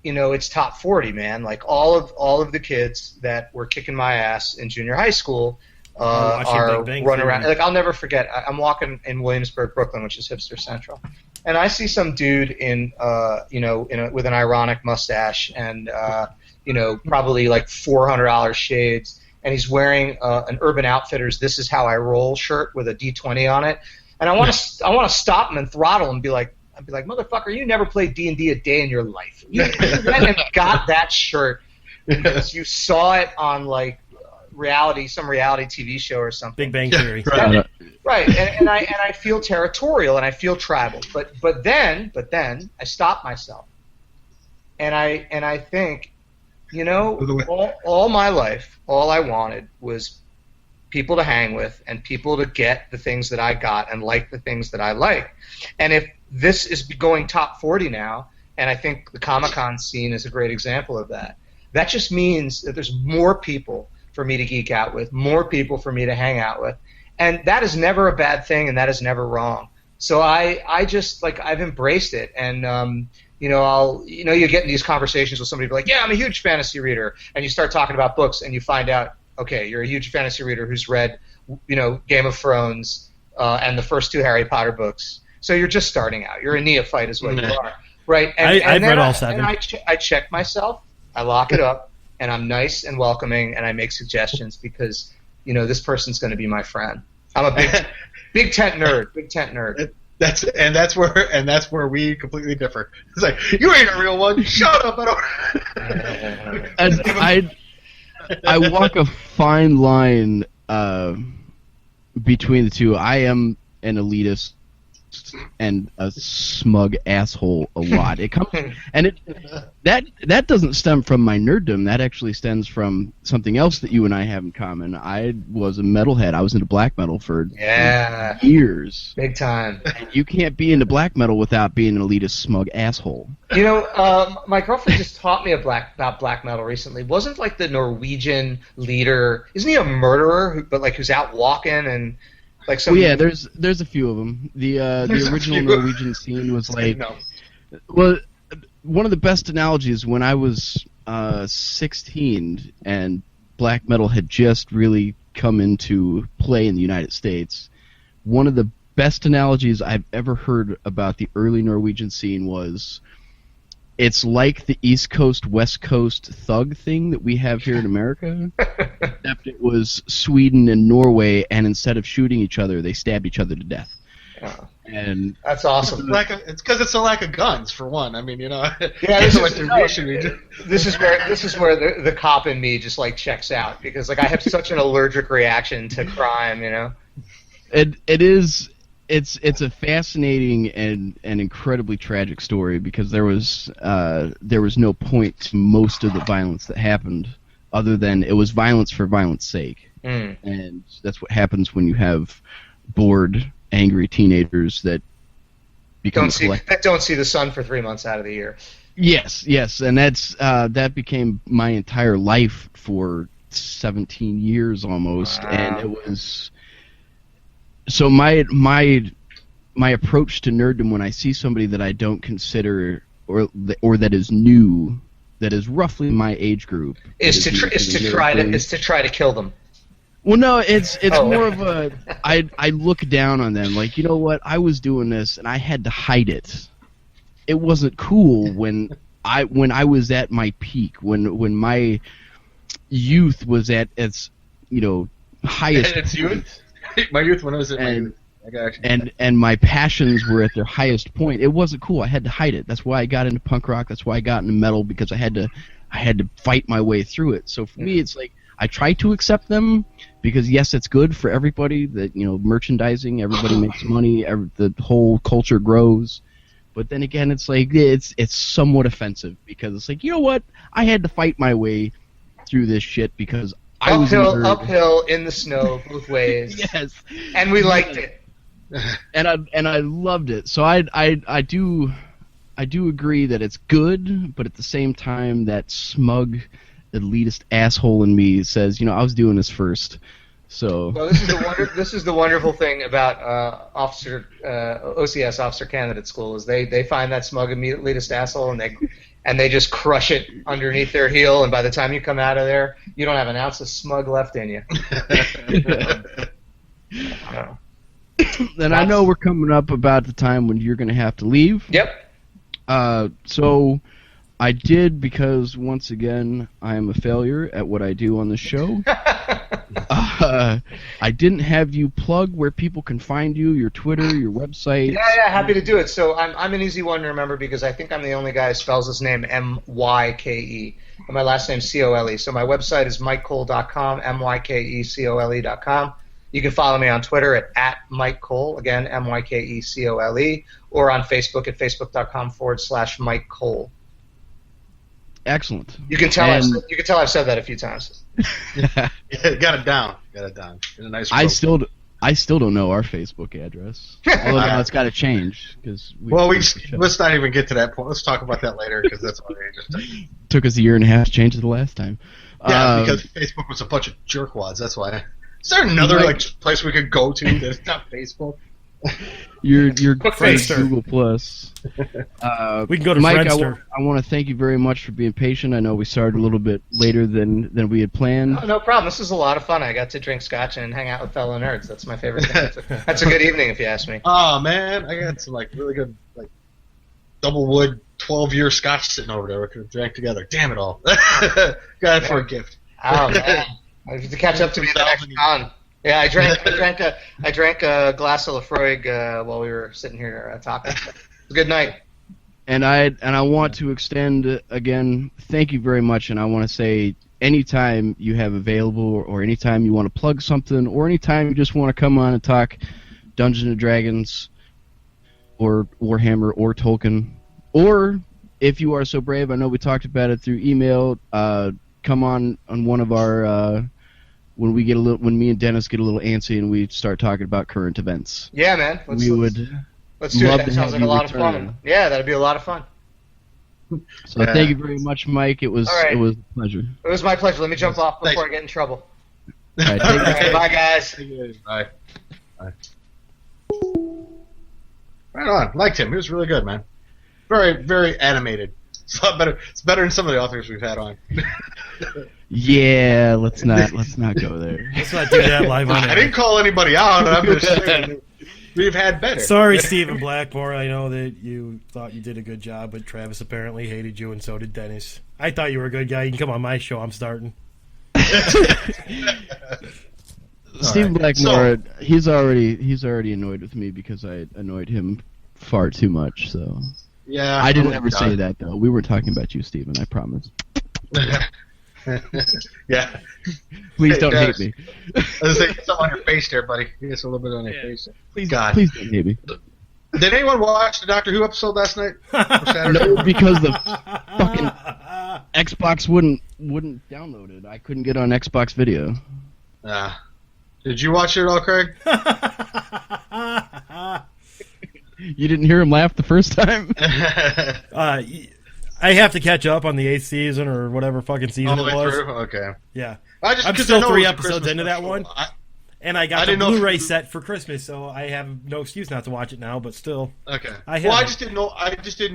it's top 40, man. Like all of the kids that were kicking my ass in junior high school. Are running around. Like, I'll never forget. I'm walking in Williamsburg, Brooklyn, which is hipster central, and I see some dude with an ironic mustache and probably like $400 shades, and he's wearing an Urban Outfitters "This Is How I Roll" shirt with a D20 on it, and I want to stop him and throttle him and be like, motherfucker, you never played D&D a day in your life. You went and got that shirt because you saw it on like some reality TV show or something. Big Bang Theory. Right. And I feel territorial and I feel tribal. But then I stop myself. And I think, all my life, all I wanted was people to hang with and people to get the things that I got and like the things that I like. And if this is going top 40 now, and I think the Comic-Con scene is a great example of that, that just means that there's more people for me to geek out with, more people for me to hang out with. And that is never a bad thing, and that is never wrong. So I just, I've embraced it. And, you get in these conversations with somebody like, yeah, I'm a huge fantasy reader. And you start talking about books, and you find out, okay, you're a huge fantasy reader who's read, Game of Thrones and the first 2 Harry Potter books. So you're just starting out. You're a neophyte is what you are. Right? And I've read all 7. And I check myself, I lock it up, and I'm nice and welcoming, and I make suggestions because, this person's going to be my friend. I'm a big tent nerd. Big tent nerd. That's where we completely differ. It's like, you ain't a real one. Shut up. I walk a fine line between the two. I am an elitist and a smug asshole a lot. It comes and that doesn't stem from my nerddom. That actually stems from something else that you and I have in common. I was a metalhead. I was into black metal for years. Big time. And you can't be into black metal without being an elitist smug asshole. You know, my girlfriend just taught me about black metal recently. Wasn't like the Norwegian leader? Isn't he a murderer? Who's out walking and like some? Well, yeah, there's a few of them. The original Norwegian scene was like, well, one of the best analogies when I was 16 and black metal had just really come into play in the United States. One of the best analogies I've ever heard about the early Norwegian scene was, it's like the East Coast, West Coast thug thing that we have here in America, except it was Sweden and Norway, and instead of shooting each other, they stabbed each other to death. Oh. And that's awesome. It's because it's a lack of guns, for one. I mean, Yeah, this is where the cop in me just like checks out, because like I have such an allergic reaction to crime, you know. It's a fascinating and incredibly tragic story, because there was no point to most of the violence that happened, other than it was violence for violence sake. And that's what happens when you have bored, angry teenagers that become don't see the sun for 3 months out of the year. Yes, and that became my entire life for 17 years almost. Wow. And it was. So my approach to nerddom, when I see somebody that I don't consider or that is new, that is roughly my age group, is to try to kill them. Well, no, it's more of a I look down on them, like, you know what, I was doing this and I had to hide it. It wasn't cool when I was at my peak, when my youth was at its highest. Its youth. My youth when I was at my youth. And my passions were at their highest point. It wasn't cool. I had to hide it. That's why I got into punk rock. That's why I got into metal, because I had to fight my way through it. So for me, it's like I try to accept them, because yes, it's good for everybody that merchandising. Everybody makes money. The whole culture grows. But then again, it's like it's somewhat offensive, because it's like, you know what? I had to fight my way through this shit because. Uphill in the snow, both ways. Yes, and we liked it, and I loved it. So I do agree that it's good, but at the same time, that smug, elitist asshole in me says, I was doing this first. So well, this is the wonderful thing about OCS Officer Candidate School, is they find that smug, elitist asshole, and they just crush it underneath their heel, and by the time you come out of there, you don't have an ounce of smug left in you. Then I know we're coming up about the time when you're going to have to leave. Yep. So I did, because once again, I am a failure at what I do on the show. I didn't have you plug where people can find you, your Twitter, your website. Yeah, happy to do it. So I'm an easy one to remember, because I think I'm the only guy who spells his name M-Y-K-E. And my last name's C-O-L-E. So my website is MikeCole.com, MYKECOLE.com. You can follow me on Twitter at Mike Cole, again, MYKECOLE, or on Facebook at Facebook.com/Mike Cole. Excellent. You can tell I've said that a few times. Yeah, got it down. In a nice. I still don't know our Facebook address. Although now it's got to change, because let's not even get to that point. Let's talk about that later, because that's outrageous. Took us a year and a half to change it the last time. Yeah, because Facebook was a bunch of jerkwads. That's why. Is there another place we could go to that's not Facebook? Your Google Plus. We can go to Mike, Friendster. I want to thank you very much for being patient. I know we started a little bit later than we had planned. Oh, no problem. This is a lot of fun. I got to drink scotch and hang out with fellow nerds. That's my favorite thing. That's a good evening, if you ask me. Oh man, I got some really good double wood 12-year scotch sitting over there. We could have drank together. Damn it all. Got it for a gift. Oh man, I have to catch up to me the next con. Yeah, I drank a glass of Lafroig while we were sitting here talking. It was a good night. And I want to extend again, thank you very much, and I want to say anytime you have available, or anytime you want to plug something, or anytime you just want to come on and talk Dungeons and Dragons, or Warhammer, or Tolkien, or if you are so brave, I know we talked about it through email. Come on one of our when me and Dennis get a little antsy and we start talking about current events. Yeah, man. Let's do it. That sounds like a lot of fun. Yeah, that'd be a lot of fun. So thank you very much, Mike. It was a pleasure. It was my pleasure. Let me jump off before I get in trouble. All right, All right, bye, guys. Bye. Right on. Liked him. He was really good, man. Very, very animated. It's a lot better. It's better than some of the authors we've had on. Yeah, let's not go there. Let's not do that live on air. I didn't call anybody out. I'm just saying we've had better. Sorry, Stephen Blackmore. I know that you thought you did a good job, but Travis apparently hated you, and so did Dennis. I thought you were a good guy. You can come on my show. I'm starting. Stephen Blackmore, he's already annoyed with me because I annoyed him far too much. So yeah, I didn't ever say that though. We were talking about you, Stephen. I promise. Yeah. Please don't hate me. I was like, something on your face there, buddy. You get a little bit on your face. Please don't hate me. Did anyone watch the Doctor Who episode last night? No, because the fucking Xbox wouldn't download it. I couldn't get on Xbox Video. Did you watch it at all, Craig? You didn't hear him laugh the first time? I have to catch up on the 8th season or whatever fucking season it was. Through? Okay. Yeah. I'm still 3 episodes into that one. And I got the Blu-ray set for Christmas, so I have no excuse not to watch it now, but still. Okay. I just didn't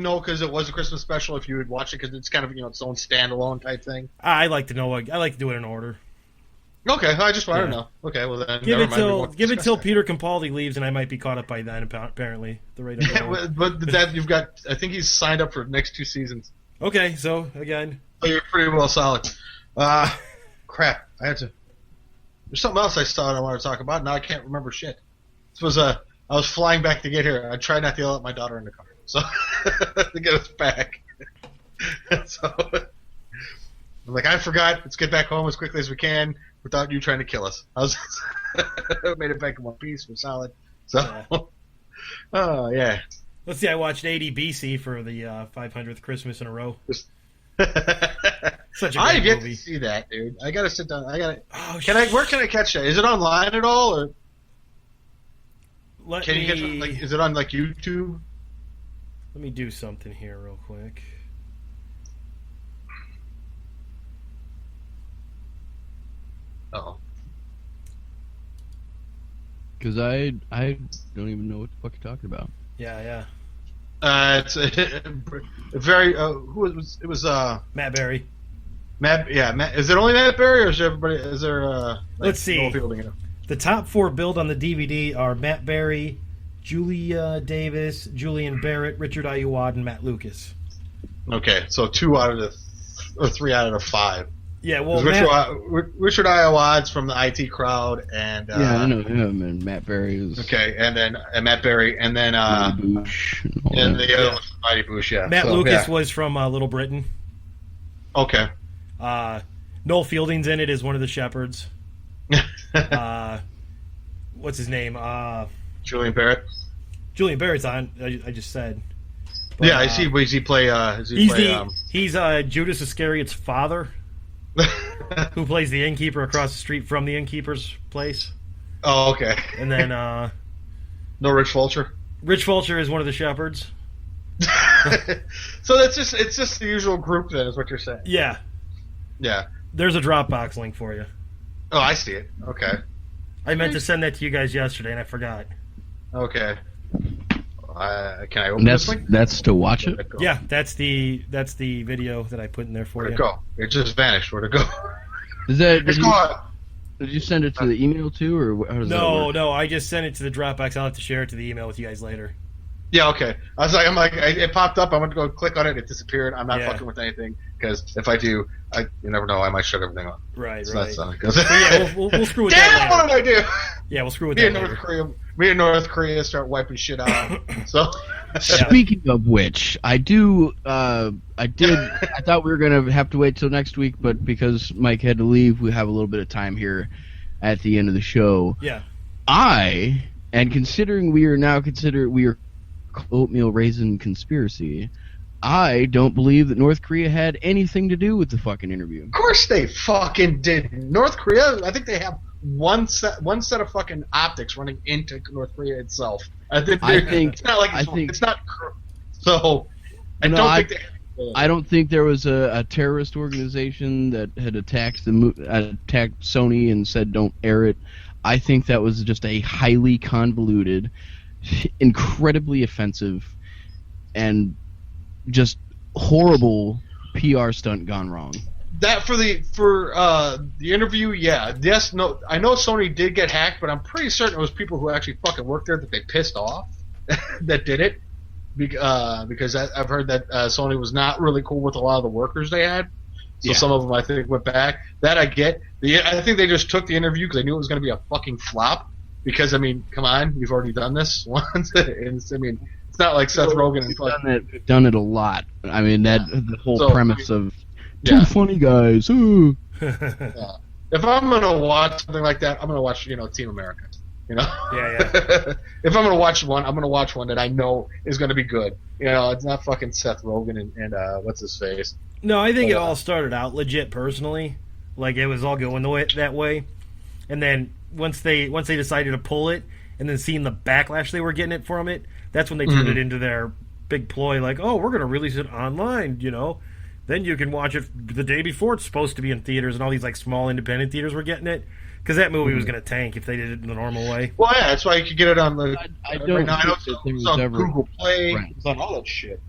know because it was a Christmas special if you would watch it because it's kind of, its own standalone type thing. I like to know. I like to do it in order. Okay, I just wanted to know. Okay, well then. Give it till Peter Capaldi leaves, and I might be caught up by then. Apparently, the rate of but that you've got. I think he's signed up for the next 2 seasons. Okay, so again. So you're pretty well solid. Crap, I had to. There's something else I saw and I wanted to talk about. Now I can't remember shit. This was I was flying back to get here. I tried not to yell at my daughter in the car, so to get us back. So I'm like, I forgot. Let's get back home as quickly as we can without you trying to kill us. I made it back in one piece. We're solid. So, yeah. Let's see. I watched 80 BC for the 500th Christmas in a row. Such a great I have yet movie. to see that, dude. I gotta sit down. Where can I catch that? Is it online at all, or can you catch it? Is it on YouTube? Let me do something here real quick. Oh. Because I don't even know what the fuck you're talking about. Yeah. It's very. Who was it? Was Matt Berry. Matt. Yeah, Matt. Is it only Matt Berry, or is everybody? Is there? Let's see. The top 4 billed on the DVD are Matt Berry, Julia Davis, Julian Barrett, Richard Ayoade, and Matt Lucas. Okay, so 2 out of the, or 3 out of the 5. Yeah, well, Richard Ayoade's from the IT crowd, and yeah, I know him, and Matt Berry is okay, and Matt Berry, and then Bush, and the other one's Mighty Bush, yeah. Matt Lucas was from Little Britain. Okay. Noel Fielding's in it as one of the shepherds. What's his name? Julian Barrett. Julian Barrett's on. I just said. But, yeah, I see. Does he play? He's Judas Iscariot's father. Who plays the innkeeper across the street from the innkeeper's place. Oh, okay. And then no Rich Fulcher. Rich Fulcher is one of the shepherds. So it's just the usual group then, is what you're saying. Yeah. There's a Dropbox link for you. Oh, I see it. Okay. I meant to send that to you guys yesterday and I forgot. Okay. Can I open this link? That's to watch it? Yeah, that's the video that I put in there for you. Where'd it go? It just vanished. Where'd it go? Did you send it to the email too, or how does that work? No, I just sent it to the Dropbox. I'll have to share it to the email with you guys later. Yeah, okay. I'm like, it popped up. I went to go click on it. It disappeared. I'm not Yeah. fucking with anything because if I do, you never know. I might shut everything off. Right, So right. that's So because yeah, we'll screw with damn, that what later. did I do? Yeah, we'll screw with Me that and North later. Korea. Me and North Korea start wiping shit out. So Speaking of which, I thought we were gonna have to wait till next week, but because Mike had to leave, we have a little bit of time here at the end of the show. Yeah. Considering we are Oatmeal Raisin conspiracy, I don't believe that North Korea had anything to do with the fucking interview. of course they fucking did. North Korea. I think they have one set of fucking optics running into North Korea itself. I think it's not like it's not. So I don't think they. I don't think there was a terrorist organization that had attacked Sony and said don't air it. I think that was just a highly convoluted, incredibly offensive, and just horrible PR stunt gone wrong. That for the interview, yeah, yes, no. I know Sony did get hacked, but I'm pretty certain it was people who actually fucking worked there that they pissed off that did it. Because I've heard that Sony was not really cool with a lot of the workers they had, so some of them I think went back. That I get. I think they just took the interview because they knew it was going to be a fucking flop. Because I mean, come on, you've already done this once. It's not like Seth Rogen and We've done it a lot. I mean, the whole premise of yeah. two funny guys. Ooh. Yeah. If I'm gonna watch something like that, I'm gonna watch Team America. Yeah. If I'm gonna watch one, I'm gonna watch one that I know is gonna be good. It's not fucking Seth Rogen and what's his face. No, I think it all started out legit personally. Like it was all going that way. And then once they decided to pull it and then seeing the backlash they were getting it from it, that's when they turned it into their big ploy like, "Oh, we're going to release it online, Then you can watch it the day before it's supposed to be in theaters," and all these like small independent theaters were getting it because that movie was going to tank if they did it in the normal way. Well, yeah, that's why you could get it on the. I don't right now, think that there it's was on ever Google Play. Right. It's on all that shit.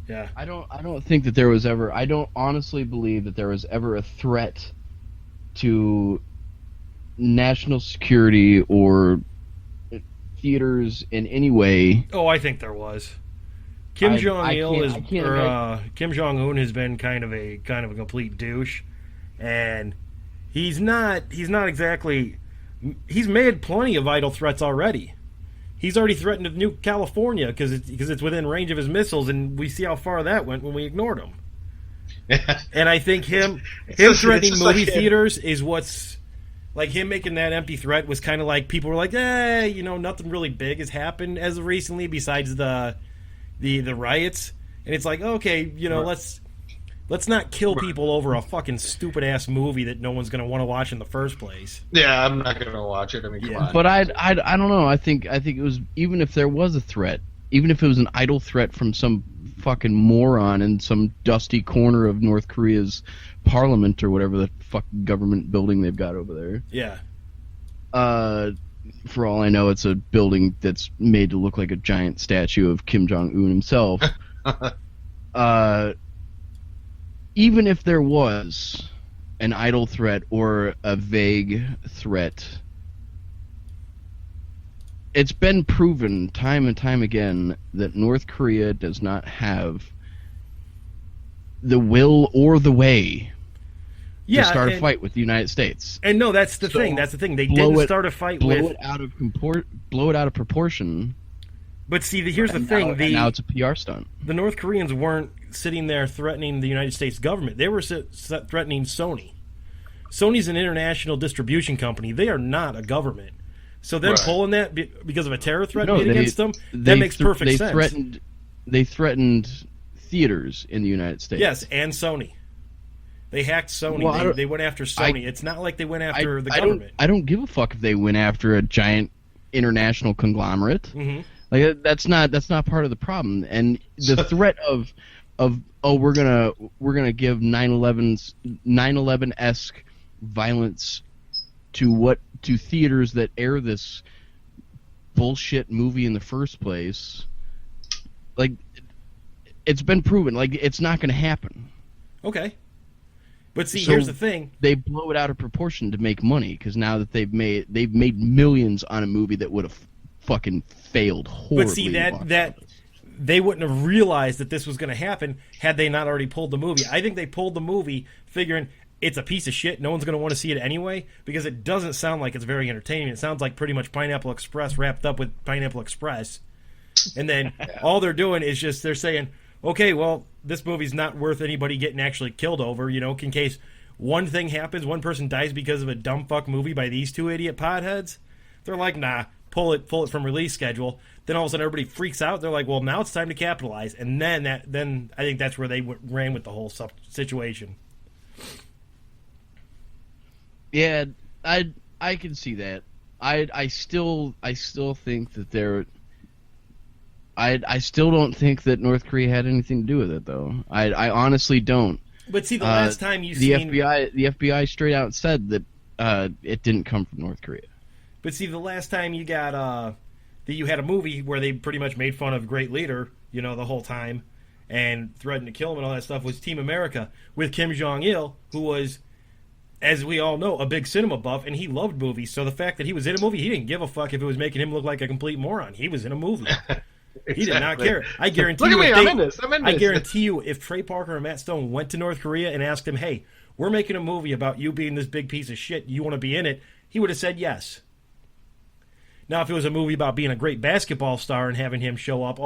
Yeah. I don't think that there was ever. I don't honestly believe that there was ever a threat to national security or theaters in any way. Oh, I think there was. Kim Jong Un has been kind of a complete douche, and he's not exactly. He's made plenty of idle threats already. He's already threatened to nuke California because it's within range of his missiles, and we see how far that went when we ignored him. And I think him threatening movie theaters is what's like him making that empty threat was kind of like people were like, nothing really big has happened as of recently besides the riots, and it's like, okay, let's not kill people over a fucking stupid ass movie that no one's gonna want to watch in the first place. Yeah, I'm not gonna watch it. I mean, come on. But I don't know. I think it was, even if there was a threat, even if it was an idle threat from some fucking moron in some dusty corner of North Korea's parliament or whatever the fucking government building they've got over there. Yeah. For all I know, it's a building that's made to look like a giant statue of Kim Jong-un himself. Even if there was an idle threat or a vague threat, it's been proven time and time again that North Korea does not have the will or the way to start a fight with the United States. And no, that's the thing. That's the thing. They didn't start a fight with... Blow it out of proportion. But see, here's the thing. Now it's a PR stunt. The North Koreans weren't sitting there threatening the United States government. They were threatening Sony. Sony's an international distribution company. They are not a government. So them pulling that because of a terror threat made against them, that makes perfect sense. They threatened theaters in the United States. Yes, and Sony. They hacked Sony. Well, they went after Sony. It's not like they went after the government. I don't give a fuck if they went after a giant international conglomerate. Mm-hmm. Like that's not part of the problem. And the threat of we're gonna give 9/11-esque violence to theaters that air this bullshit movie in the first place. Like, it's been proven. Like, it's not going to happen. Okay. But see, here's the thing. They blow it out of proportion to make money, because now that they've made millions on a movie that would have fucking failed horribly. But see, at box that office. they wouldn't have realized that this was going to happen had they not already pulled the movie. I think they pulled the movie figuring it's a piece of shit. No one's going to want to see it anyway because it doesn't sound like it's very entertaining. It sounds like pretty much Pineapple Express wrapped up with Pineapple Express. And then all they're doing is just they're saying, okay, well, this movie's not worth anybody getting actually killed over, in case one thing happens, one person dies because of a dumb fuck movie by these two idiot potheads. They're like, nah, pull it from release schedule. Then all of a sudden everybody freaks out. They're like, well, now it's time to capitalize. And then I think that's where they ran with the whole situation. Yeah, I can see that. I still think that there. I still don't think that North Korea had anything to do with it, though. I honestly don't. But see, the last time you the FBI straight out said that it didn't come from North Korea. But see, the last time you got that you had a movie where they pretty much made fun of Great Leader, the whole time, and threatened to kill him and all that stuff was Team America with Kim Jong-il, who was, as we all know, a big cinema buff, and he loved movies. So the fact that he was in a movie, he didn't give a fuck if it was making him look like a complete moron. He was in a movie. He did not care. I guarantee Look you. at me, I'm in this. I guarantee you, if Trey Parker and Matt Stone went to North Korea and asked him, "Hey, we're making a movie about you being this big piece of shit. You want to be in it?" He would have said yes. Now, if it was a movie about being a great basketball star and having him show up,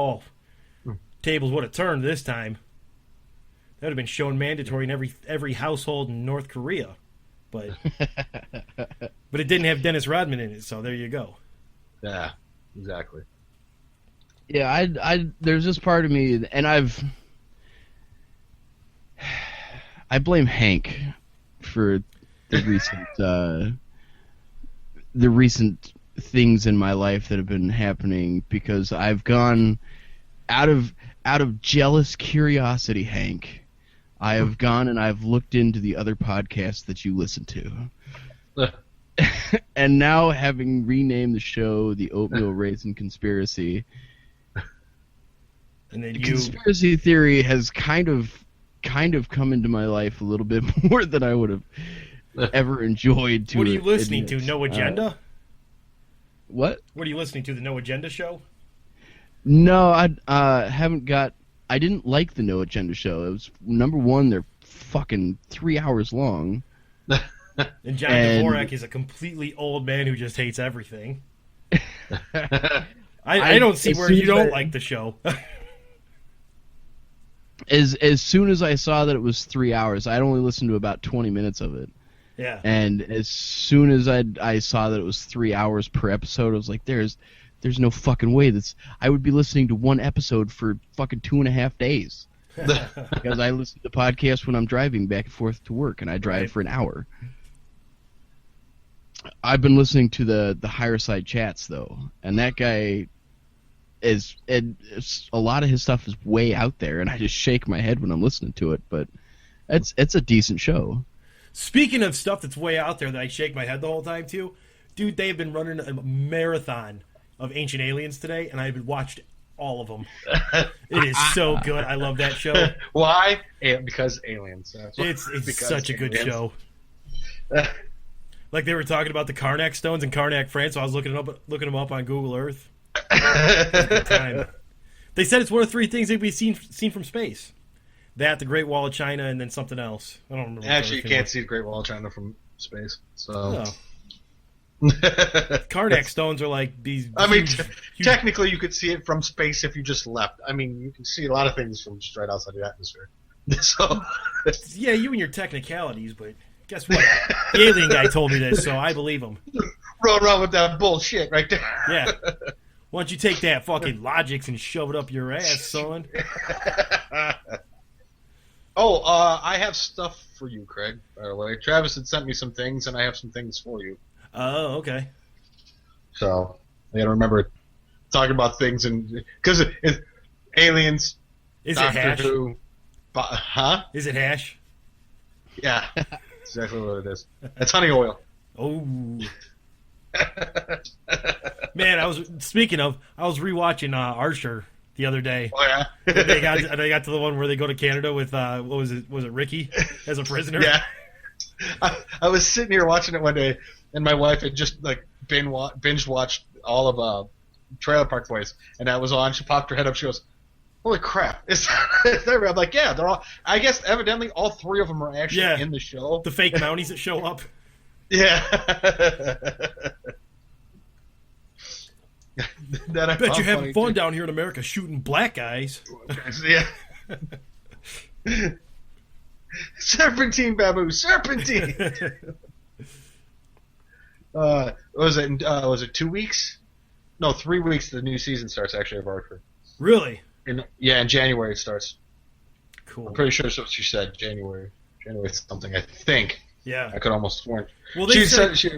tables would have turned this time. That would have been shown mandatory in every household in North Korea, but it didn't have Dennis Rodman in it. So there you go. Yeah, exactly. Yeah, there's this part of me, and I blame Hank for the recent things in my life that have been happening because I've gone out of jealous curiosity, Hank. I have gone and I've looked into the other podcasts that you listen to. And now, having renamed the show the Oatmeal Raisin Conspiracy, and then conspiracy theory has kind of come into my life a little bit more than I would have ever enjoyed to. What are you listening admit. to? No Agenda? What? What are you listening to? The No Agenda show? No, I haven't got. I didn't like the No Agenda show. It was number one. They're fucking 3 hours long. And John Dvorak is a completely old man who just hates everything. I don't see where you don't like the show. As soon as I saw that it was 3 hours, I'd only listened to about 20 minutes of it. Yeah. And as soon as I saw that it was 3 hours per episode, I was like, there's no fucking way I would be listening to one episode for fucking 2.5 days. Because I listen to podcasts when I'm driving back and forth to work, and I drive for an hour. I've been listening to the Higher Side Chats, though, and that guy is a lot of his stuff is way out there, and I just shake my head when I'm listening to it, but it's a decent show. Speaking of stuff that's way out there that I shake my head the whole time too, dude, they've been running a marathon of Ancient Aliens today, and I've watched all of them. It is so good. I love that show. Why? Because aliens. It's such a good show. Like they were talking about the Karnak stones in Karnak, France, so I was looking them up on Google Earth. Good time. They said it's one of 3 things that can be seen from space. That, the Great Wall of China, and then something else. I don't remember. Actually, you can't see the Great Wall of China from space. So. Oh. Karnak stones are like these. I mean, technically, you could see it from space if you just left. I mean, you can see a lot of things from just right outside the atmosphere. So. Yeah, you and your technicalities, but guess what? The alien guy told me this, so I believe him. Run around with that bullshit right there. Yeah. Why don't you take that fucking logics and shove it up your ass, son? I have stuff for you, Craig, by the way. Travis had sent me some things, and I have some things for you. Oh, okay. So, I gotta remember talking about things, and because it's aliens, Is Doctor it hash? Who, huh? Is it hash? Yeah, exactly what it is. It's honey oil. Oh. Man, I was rewatching Archer the other day. Oh yeah. They got to the one where they go to Canada with what was it? Was it Ricky as a prisoner? Yeah. I was sitting here watching it one day, and my wife had just like binge watched all of Trailer Park Boys, and that was on. She popped her head up. She goes, "Holy crap! Is that real?" I'm like, "Yeah, they're all." I guess evidently all three of them are actually in the show. The fake Mounties that show up. Yeah. That I Bet you're found having funny, fun too. down here in America shooting black guys. Yeah. Serpentine, Babu, serpentine. Was it 2 weeks? No, 3 weeks. The new season starts actually of Archer. Really? In January it starts. Cool. I'm pretty sure that's what she said. January something. I think. Yeah. I could almost swear. Well, they said she.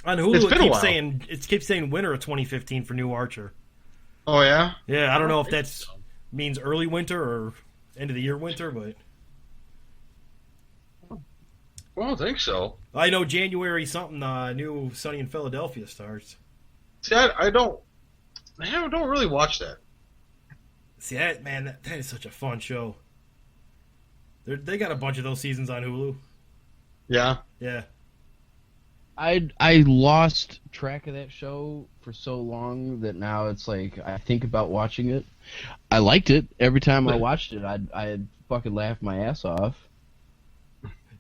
on Hulu It's been a while. it keeps saying winter of 2015 for new Archer. Oh yeah. Yeah, I don't know if that means early winter or end of the year winter, but Well, I don't think so. I know January something new Sunny in Philadelphia starts. See, I don't really watch that. See that man, that is such a fun show. They got a bunch of those seasons on Hulu. Yeah. Yeah. I lost track of that show for so long that now it's like I think about watching it. I liked it every time I watched it. I'd fucking laugh my ass off.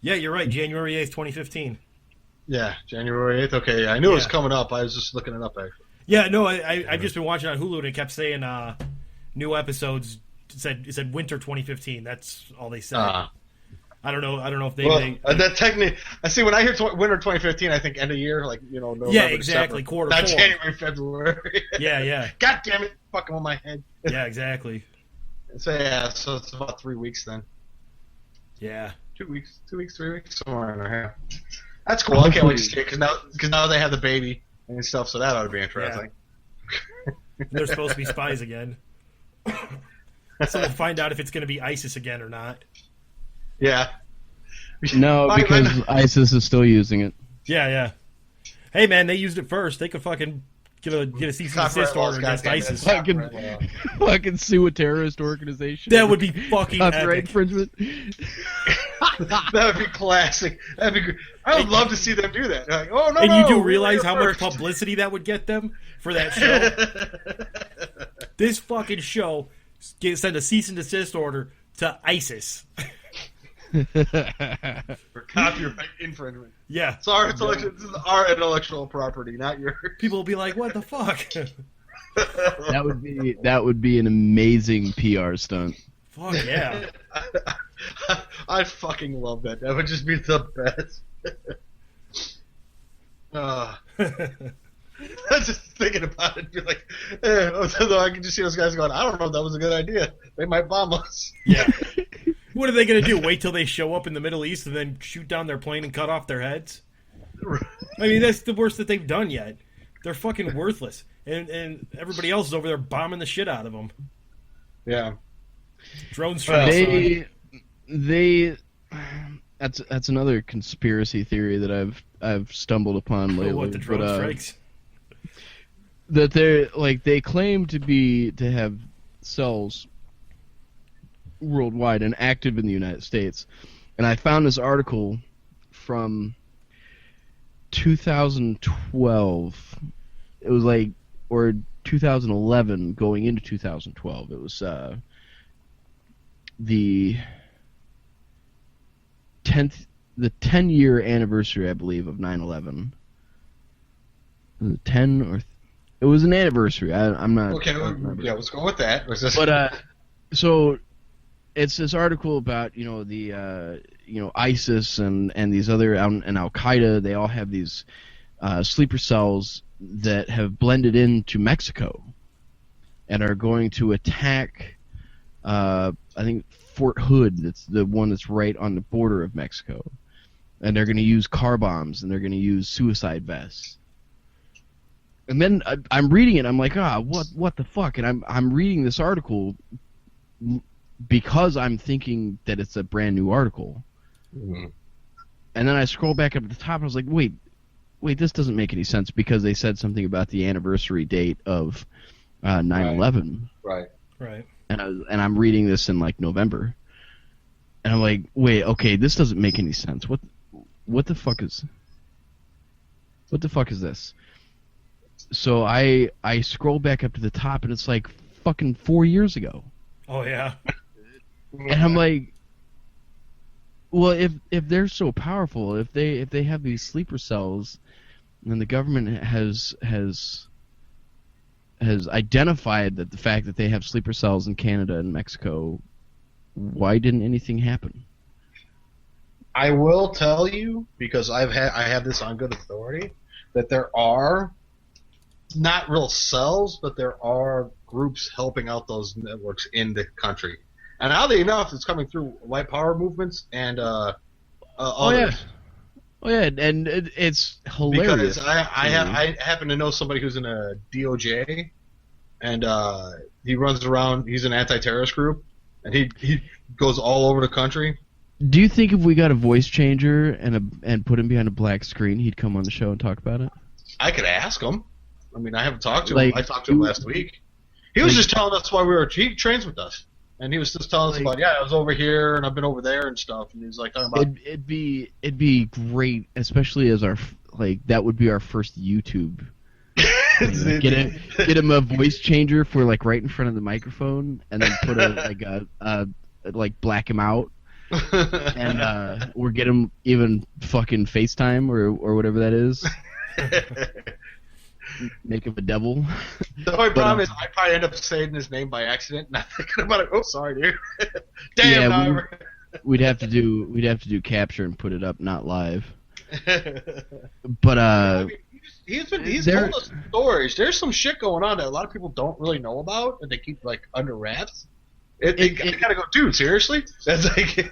Yeah, you're right. January 8th, 2015. Yeah, January 8th. Okay, I knew it was coming up. I was just looking it up actually. Yeah, no, I've just been watching on Hulu and it kept saying new episodes. It said winter 2015. That's all they said. I don't know if they. That technically, I see when I hear winter 2015, I think end of year, like November. Yeah, exactly. December. Quarter Not four. January, February. Yeah. God damn it! Fucking on my head. Yeah, exactly. So it's about 3 weeks then. Yeah. 2 weeks, 3 weeks, somewhere in there. That's cool. I can't wait to see it because now they have the baby and stuff, so that ought to be interesting. Yeah. They're supposed to be spies again. So we'll find out if it's going to be ISIS again or not. Yeah. No, because ISIS is still using it. Yeah. Hey, man, they used it first. They could fucking get a cease and desist order against ISIS. Fucking sue a terrorist organization. That would be fucking copyright epic. infringement. That would be classic. That'd be good. I would love to see them do that. Like, oh no! And you do we're realize here how much first. publicity that would get them for that show? This fucking show sent a cease and desist order to ISIS. For copyright infringement. Yeah. It's our intellectual. This is our intellectual property, not yours. People will be like, "What the fuck?" That would be an amazing PR stunt. Fuck yeah. I'd fucking love that. That would just be the best. I was just thinking about it. Be like, I can just see those guys going, I don't know if that was a good idea. They might bomb us. Yeah. What are they going to do? Wait till they show up in the Middle East and then shoot down their plane and cut off their heads? I mean, that's the worst that they've done yet. They're fucking worthless. And everybody else is over there bombing the shit out of them. Yeah. Drone strikes. That's another conspiracy theory that I've stumbled upon lately. What, the drone strikes? That they claim to have cells worldwide and active in the United States. And I found this article from 2012. It was or 2011 going into 2012. It was the 10-year anniversary, I believe, of 9/11. Was it 10 or it was an anniversary. I'm not. Okay, yeah, let's go with that. But so it's this article about ISIS and these other and Al Qaeda. They all have these sleeper cells that have blended into Mexico and are going to attack. I think Fort Hood. That's the one that's right on the border of Mexico, and they're going to use car bombs and they're going to use suicide vests. And then I'm reading it. I'm like, what the fuck? And I'm reading this article because I'm thinking that it's a brand new article. Mm-hmm. And then I scroll back up at the top and I was like, wait, this doesn't make any sense because they said something about the anniversary date of 9/11. Right. And I'm reading this in November. And I'm like, wait, okay, this doesn't make any sense. What the fuck is this? So I scroll back up to the top, and it's like fucking 4 years ago, Oh yeah. and I'm like, well, if they're so powerful, if they have these sleeper cells, and the government has identified that the fact that they have sleeper cells in Canada and Mexico, why didn't anything happen? I will tell you, because I have this on good authority, that there are not real cells, but there are groups helping out those networks in the country. And oddly enough, it's coming through white power movements and Oh others. yeah, and it's hilarious. Because I happen to know somebody who's in a DOJ, and he runs around. He's an anti-terrorist group, and he goes all over the country. Do you think if we got a voice changer and put him behind a black screen, he'd come on the show and talk about it? I could ask him. I mean, I haven't talked to him. Like, I talked to him last week. He was just telling us why he trains with us, and he was just telling us about, I was over here and I've been over there and stuff, and he was like talking about. It'd be great, especially as that would be our first YouTube. Get him a voice changer for like right in front of the microphone, and then put like black him out, and or get him even fucking FaceTime or whatever that is. Make him a devil. The only problem is I probably end up saying his name by accident, not thinking about it. Oh, sorry, dude. Damn. Yeah, we'd have to do capture and put it up, not live. But I mean, he's told us stories. There's some shit going on that a lot of people don't really know about, and they keep like under wraps. I gotta go, dude. Seriously, that's like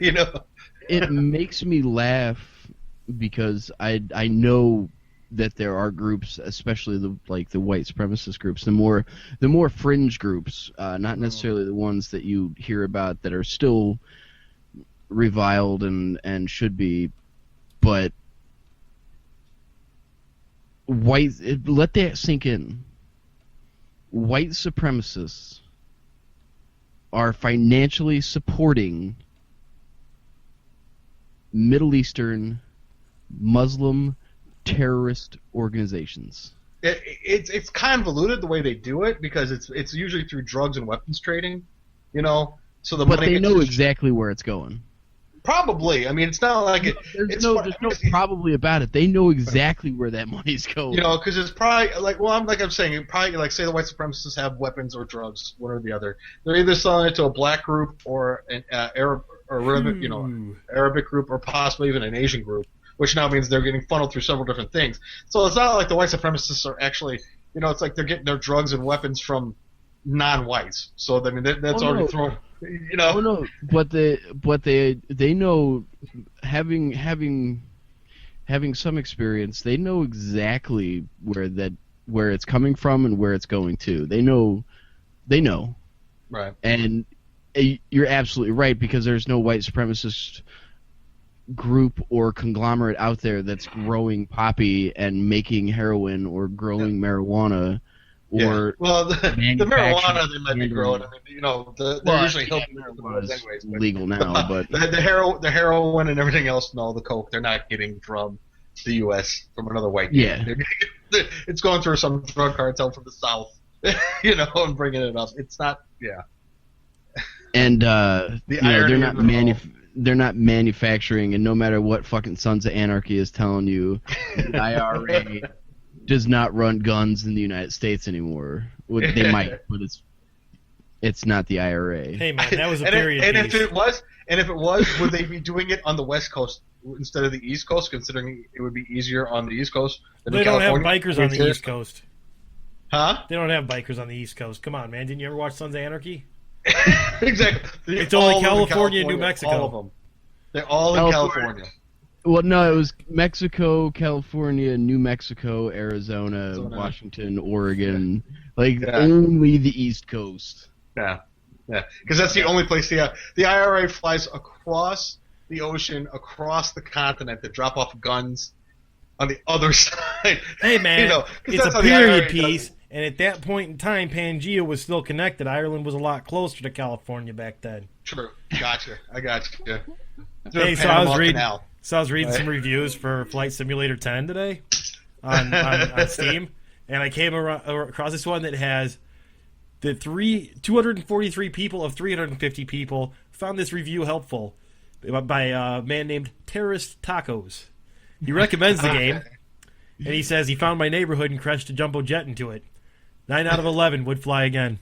It makes me laugh because I know that there are groups, especially the white supremacist groups, the more fringe groups, not necessarily the ones that you hear about that are still reviled and should be, but let that sink in. White supremacists are financially supporting Middle Eastern Muslim terrorist organizations. It's convoluted the way they do it because it's usually through drugs and weapons trading, So but they know exactly where it's going. Probably. I mean, it's not like there's no probably about it. They know exactly where that money's going. Because it's probably I'm saying, probably like say the white supremacists have weapons or drugs, one or the other. They're either selling it to a black group or an Arab or Arabic group or possibly even an Asian group, which now means they're getting funneled through several different things. So it's not like the white supremacists are actually, it's like they're getting their drugs and weapons from non-whites. So I mean that's already thrown. Oh no, but they know, having some experience, they know exactly where it's coming from and where it's going to. They know. Right. And you're absolutely right, because there's no white supremacist group or conglomerate out there that's growing poppy and making heroin or growing marijuana. Or the marijuana they might be growing. I mean, they're usually helping marijuana anyways. Legal now, but the heroin and everything else and all the coke they're not getting from the U.S. from another white dude. Yeah, it's going through some drug cartel from the South, and bringing it up. It's not, And they're not manufacturing, and no matter what fucking Sons of Anarchy is telling you, the IRA does not run guns in the United States anymore. Well, they might, but it's not the IRA. Hey man, that was a period piece. If it was, would they be doing it on the West Coast instead of the East Coast, considering it would be easier on the East Coast than they don't California? have bikers on the East Coast. Huh? They don't have bikers on the East Coast. Come on, man. Didn't you ever watch Sons of Anarchy? Exactly. It's only California and New Mexico. All of them. They're all in California. Well, no, it was Mexico, California, New Mexico, Arizona, Washington, Oregon. Only the East Coast. Yeah. Because that's the only place the IRA flies across the ocean, across the continent to drop off guns on the other side. Hey, man, it's a period piece. And at that point in time, Pangea was still connected. Ireland was a lot closer to California back then. True. Gotcha. I got you. Hey, so I was reading some reviews for Flight Simulator 10 today on Steam. and I came across this one that has the 243 people of 350 people found this review helpful by a man named Terrorist Tacos. He recommends the game, and he says he found my neighborhood and crashed a jumbo jet into it. 9 out of 11 would fly again.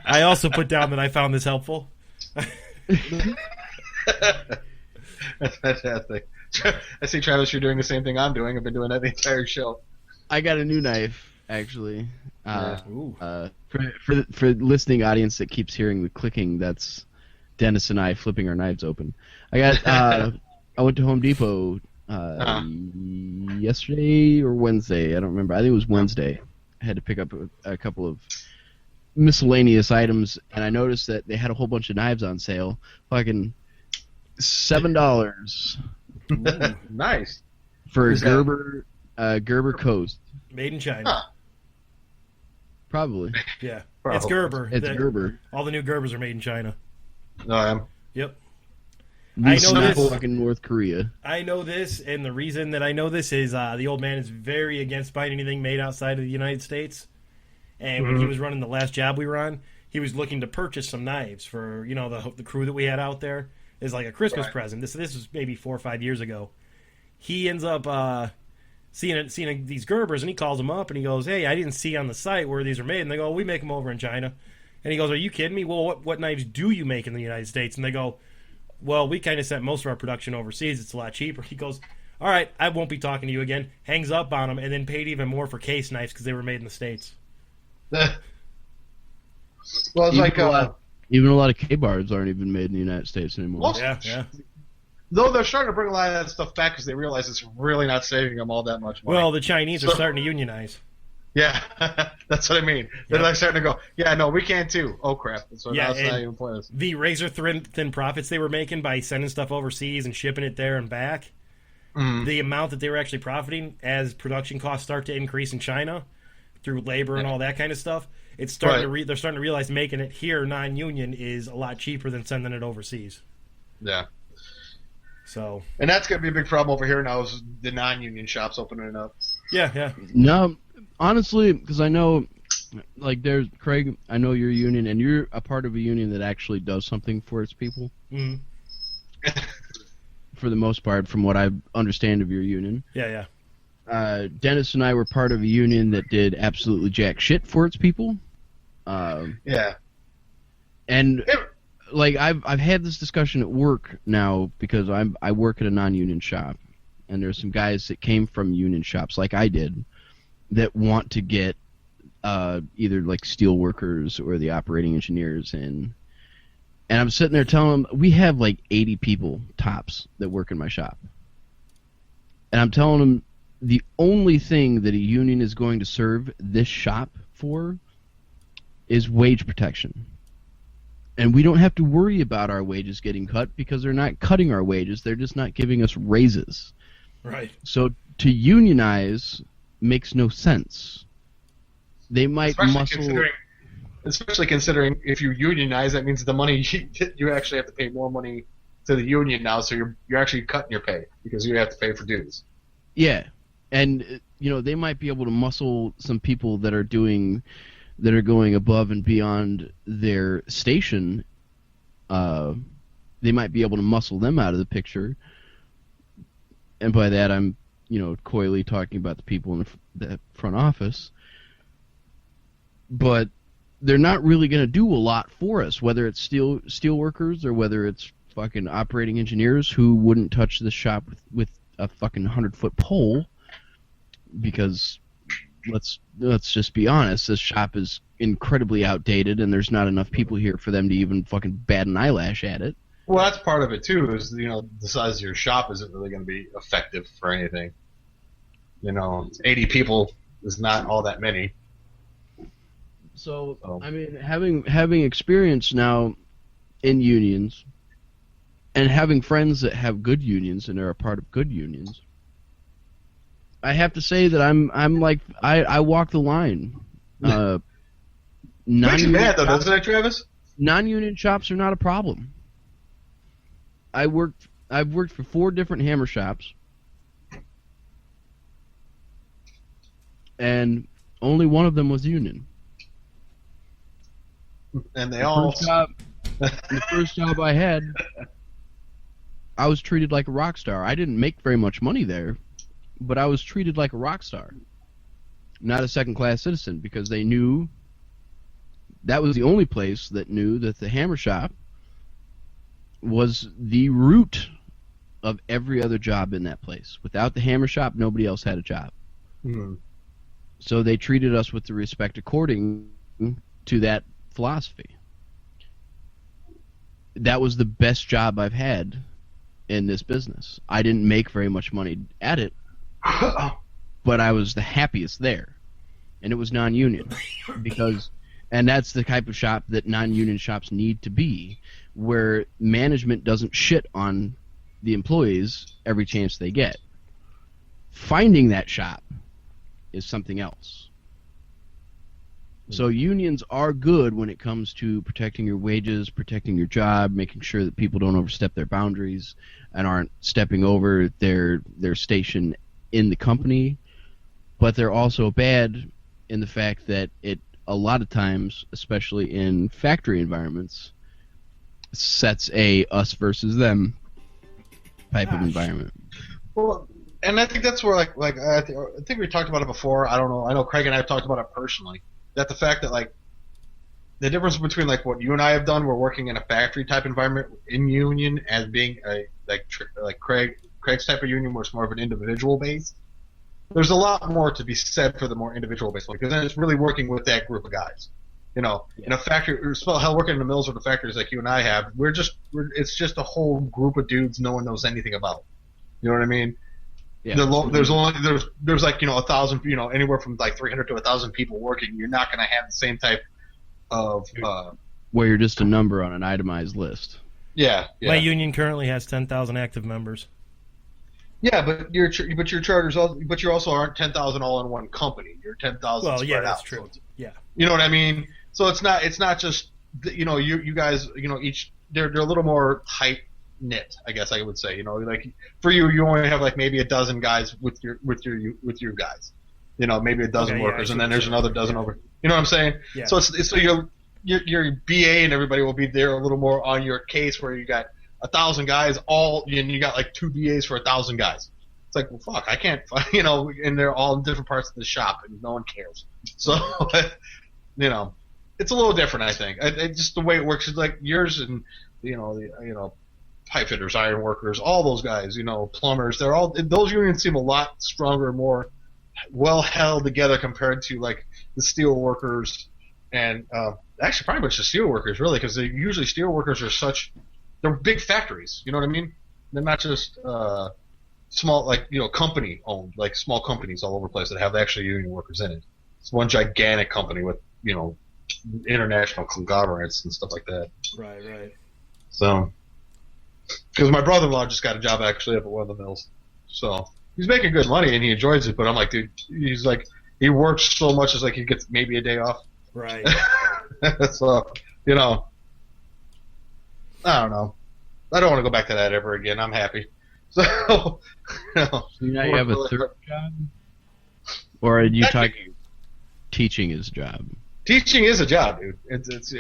I also put down that I found this helpful. That's fantastic. I see, Travis, you're doing the same thing I'm doing. I've been doing that the entire show. I got a new knife, actually. Ooh. For the listening audience that keeps hearing the clicking, that's Dennis and I flipping our knives open. I got. I went to Home Depot yesterday or Wednesday. I don't remember. I think it was Wednesday. I had to pick up a couple of miscellaneous items, and I noticed that they had a whole bunch of knives on sale. Fucking $7 Nice. for a Who's that? Gerber Coast. Made in China. Huh. Probably. Yeah. Probably. It's Gerber. It's Gerber. All the new Gerbers are made in China. No, I am. Yep. I know this. Fucking North Korea. I know this, and the reason that I know this is the old man is very against buying anything made outside of the United States. And when he was running the last job we were on, he was looking to purchase some knives for the crew that we had out there as like a Christmas present. This was maybe 4 or 5 years ago. He ends up seeing these Gerbers, and he calls them up and he goes, "Hey, I didn't see on the site where these are made." And they go, "We make them over in China." And he goes, "Are you kidding me? Well, what knives do you make in the United States?" And they go, "Well, we kind of sent most of our production overseas. It's a lot cheaper." He goes, "All right, I won't be talking to you again." Hangs up on him, and then paid even more for case knives because they were made in the States. Well, it's like Even a lot of K-bars aren't even made in the United States anymore. Well, Yeah. though they're starting to bring a lot of that stuff back because they realize it's really not saving them all that much money. Well, the Chinese are starting to unionize. Yeah, that's what I mean. They're like starting to go, yeah, no, we can too. Oh crap! So Yeah, now it's not and even pointless. The razor thin profits they were making by sending stuff overseas and shipping it there and back, the amount that they were actually profiting as production costs start to increase in China through labor and all that kind of stuff, it's starting to they're starting to realize making it here non-union is a lot cheaper than sending it overseas. Yeah. So. And that's going to be a big problem over here now is the non-union shops opening up. Yeah. No, honestly, because I know, like, there's Craig. I know you're a union, and you're a part of a union that actually does something for its people. Mm-hmm. For the most part, from what I understand of your union. Yeah. Dennis and I were part of a union that did absolutely jack shit for its people. Yeah. And like I've had this discussion at work now because I work at a non-union shop, and there's some guys that came from union shops like I did that want to get either like steel workers or the operating engineers in. And I'm sitting there telling them we have like 80 people tops that work in my shop, and I'm telling them the only thing that a union is going to serve this shop for is wage protection. And we don't have to worry about our wages getting cut because they're not cutting our wages. They're just not giving us raises. Right. So to unionize makes no sense. They might Especially considering if you unionize, that means the money you actually have to pay more money to the union now, so you're actually cutting your pay because you have to pay for dues. Yeah. And they might be able to muscle some people that are going above and beyond their station. They might be able to muscle them out of the picture. And by that I'm, coyly talking about the people in the front office. But they're not really going to do a lot for us, whether it's steel workers or whether it's fucking operating engineers who wouldn't touch the shop with a fucking 100-foot pole. Because let's just be honest, this shop is incredibly outdated, and there's not enough people here for them to even fucking bat an eyelash at it. Well, that's part of it too. Is the size of your shop isn't really going to be effective for anything. 80 people is not all that many. So I mean, having experience now in unions, and having friends that have good unions and are a part of good unions, I have to say that I'm like I walk the line. Makes you mad though, doesn't it, Travis? Non-union shops are not a problem. I've worked for 4 different hammer shops, and only one of them was union. And they The all. first job I had, I was treated like a rock star. I didn't make very much money there, but I was treated like a rock star, not a second-class citizen, because they knew that was the only place that knew that the hammer shop was the root of every other job in that place. Without the hammer shop, nobody else had a job. Hmm. So they treated us with the respect according to that philosophy. That was the best job I've had in this business. I didn't make very much money at it, but I was the happiest there. And it was non-union and that's the type of shop that non-union shops need to be, where management doesn't shit on the employees every chance they get. Finding that shop is something else. So unions are good when it comes to protecting your wages, protecting your job, making sure that people don't overstep their boundaries and aren't stepping over their station in the company. But they're also bad in the fact that it, a lot of times, especially in factory environments, sets a us versus them type of environment. Well, and I think that's where like I think we talked about it before. I don't know. I know Craig and I have talked about it personally. That the fact that like the difference between like what you and I have done, we're working in a factory type environment in union, as being a like Craig's type of union, where it's more of an individual base. There's a lot more to be said for the more individual based one, because then it's really working with that group of guys. You know, in a factory, hell, working in the mills or the factories like you and I have, it's just a whole group of dudes no one knows anything about. You know what I mean? Yeah. There's like 1,000, anywhere from like 300 to 1,000 people working. You're not going to have the same type of where you're just a number on an itemized list. Yeah. My union currently has 10,000 active members. Yeah, but your charters, but you also aren't 10,000 all in one company. You're 10,000. Well, yeah, that's out. true. So Yeah. You know what I mean? So it's not just you guys, each they're a little more tight knit, I guess I would say. Like for you only have like maybe a dozen guys with your guys. Maybe a dozen workers, and then there's another dozen over. You know what I'm saying? Yeah. So so your BA and everybody will be there a little more on your case, where you got 1,000 guys and you got like 2 BAs for 1,000 guys. It's like, well, fuck, I can't, and they're all in different parts of the shop, and no one cares. So, it's a little different, I think. Just the way it works is like yours, and pipe fitters, iron workers, all those guys, plumbers. Those unions seem a lot stronger, more well held together compared to like the steel workers, and actually probably much the steel workers really, because usually steel workers are they're big factories. You know what I mean? They're not just small, like company owned, like small companies all over the place that have actually union workers in it. It's one gigantic company with international conglomerates and stuff like that. Right. So, because my brother-in-law just got a job actually up at one of the mills, so he's making good money and he enjoys it. But I'm like, dude, he's like, he works so much, it's like he gets maybe a day off. Right. So, I don't know. I don't want to go back to that ever again. I'm happy. So, So now you have a third job? Or are you talking teaching is a job? Teaching is a job, dude. It's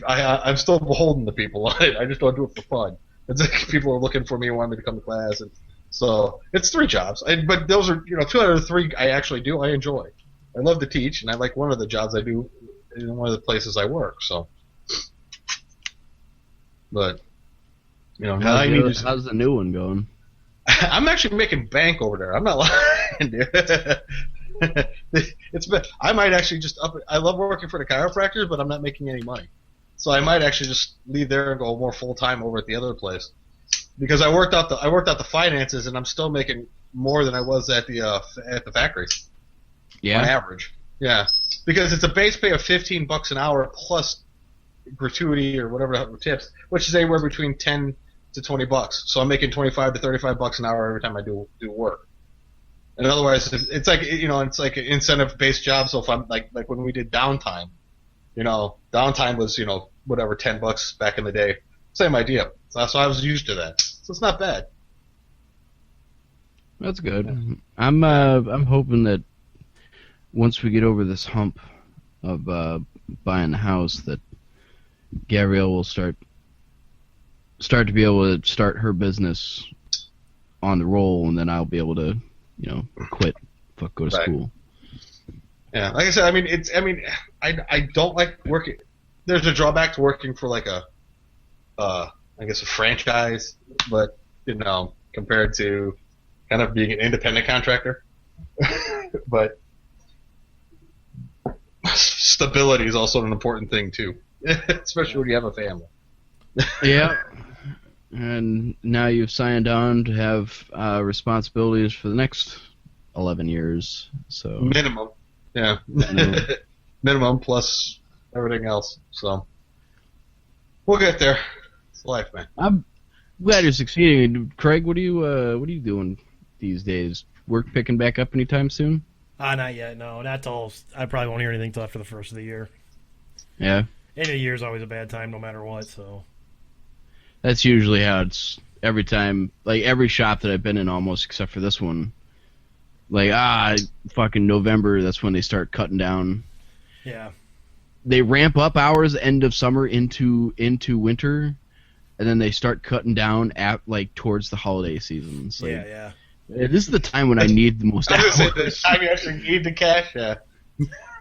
I'm still beholden to people on it. I just don't do it for fun. It's like people are looking for me and want me to come to class, and so it's 3 jobs. But those are 2 out of the 3 I actually do. I enjoy. I love to teach, and I like one of the jobs I do in one of the places I work. So, but how's the new one going? I'm actually making bank over there. I'm not lying, dude. I might actually just up it. I love working for the chiropractors, but I'm not making any money. So I might actually just leave there and go more full time over at the other place, because I worked out the finances, and I'm still making more than I was at the factory. Yeah. On average. Yeah. Because it's a base pay of $15 an hour plus gratuity or whatever tips, which is anywhere between $10 to $20. So I'm making $25 to $35 an hour every time I do work. And otherwise, it's like it's like an incentive-based job. So if I'm like when we did downtime, downtime was whatever $10 back in the day. Same idea. So I was used to that. So it's not bad. That's good. I'm hoping that once we get over this hump of buying the house, that Gabrielle will start to be able to start her business on the roll, and then I'll be able to, quit, go to school. Yeah, like I said, I don't like working. There's a drawback to working for like I guess a franchise, but compared to kind of being an independent contractor, but stability is also an important thing too, especially when you have a family. Yeah. And now you've signed on to have responsibilities for the next 11 years. So minimum, yeah, minimum plus everything else. So we'll get there. It's life, man. I'm glad you're succeeding. Craig, what are you doing these days? Work picking back up anytime soon? Not yet. No, not till I probably won't hear anything till after the first of the year. Yeah. End of the year is always a bad time, no matter what. So. That's usually how it's every time. Like every shop that I've been in, almost except for this one. Like fucking November. That's when they start cutting down. Yeah. They ramp up hours end of summer into winter, and then they start cutting down at towards the holiday season. It's like, yeah. This is the time when I need the most hours. The time you actually need the cash. Yeah.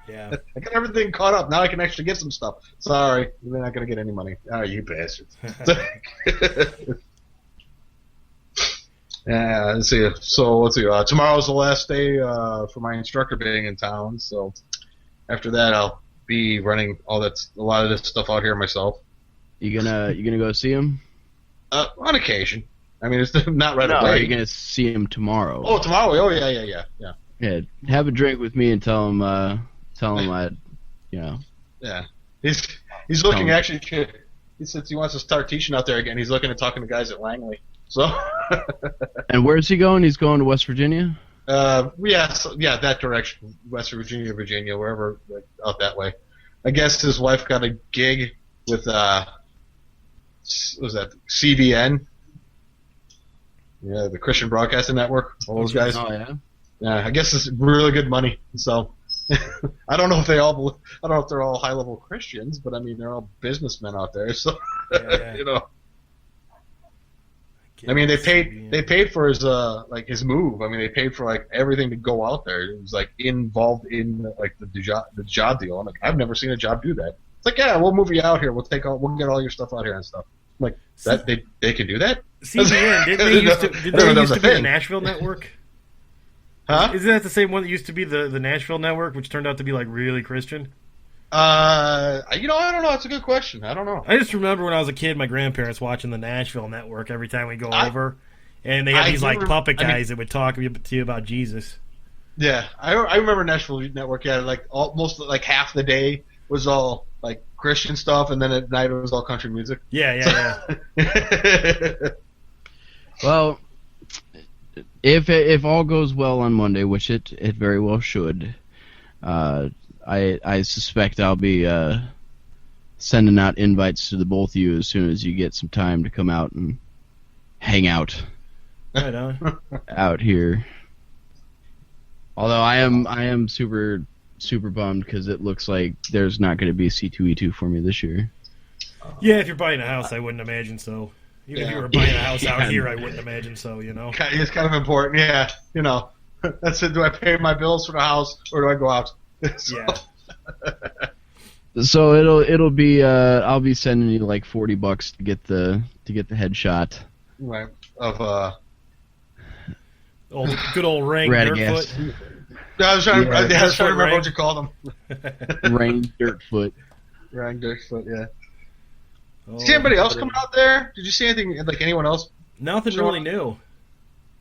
Yeah. I got everything caught up. Now I can actually get some stuff. Sorry, you're not going to get any money. Oh, you bastards. Yeah, let's see. So, let's see. Tomorrow's the last day for my instructor being in town. So, after that, I'll be running a lot of this stuff out here myself. You gonna go see him? On occasion. I mean, it's not right No, away. you're gonna see him tomorrow. Oh, tomorrow? Oh, yeah. Yeah, have a drink with me and tell him I, Yeah. He's looking actually. He says he wants to start teaching out there again. He's looking at talking to guys at Langley. So. And where's he going? He's going to West Virginia? Yeah, that direction, West Virginia, wherever, out that way. I guess his wife got a gig with what was that, CBN? Yeah, the Christian Broadcasting Network. All those guys. Oh yeah. Yeah, I guess it's really good money. So I don't know if they're all high level Christians, but I mean they're all businessmen out there. So Yeah. I mean, they paid for his his move. I mean, they paid for everything to go out there. It was involved in the job deal. I'm like, I've never seen a job do that. It's like, yeah, we'll move you out here. We'll get all your stuff out here and stuff. I'm like, that they can do that? CBN, did they used to be the Nashville network? Huh? Isn't that the same one that used to be the Nashville network, which turned out to be really Christian? I don't know. It's a good question. I don't know. I just remember when I was a kid, my grandparents watching the Nashville network every time we go over, and they had these puppet guys that would talk to you about Jesus. Yeah, I remember Nashville Network. Yeah, almost half the day was all Christian stuff, and then at night it was all country music. Yeah. Well, if all goes well on Monday, which it very well should, I suspect I'll be sending out invites to the both of you as soon as you get some time to come out and hang out. Right on. Out here. Although I am super bummed because it looks like there's not going to be a C2E2 for me this year. Yeah, if you're buying a house, I wouldn't imagine so. Even if you were buying a house out here, I wouldn't imagine so. It's kind of important. Yeah, that's it. Do I pay my bills for the house or do I go out? Yeah. So it'll be I'll be sending you $40 to get the headshot. Right. Of good old Rank Dirtfoot. I was trying to remember Rank. what you called them. Rain Dirtfoot. Rank Dirtfoot, yeah. Oh, See anybody else coming out there? Did you see anything anyone else? Nothing really new.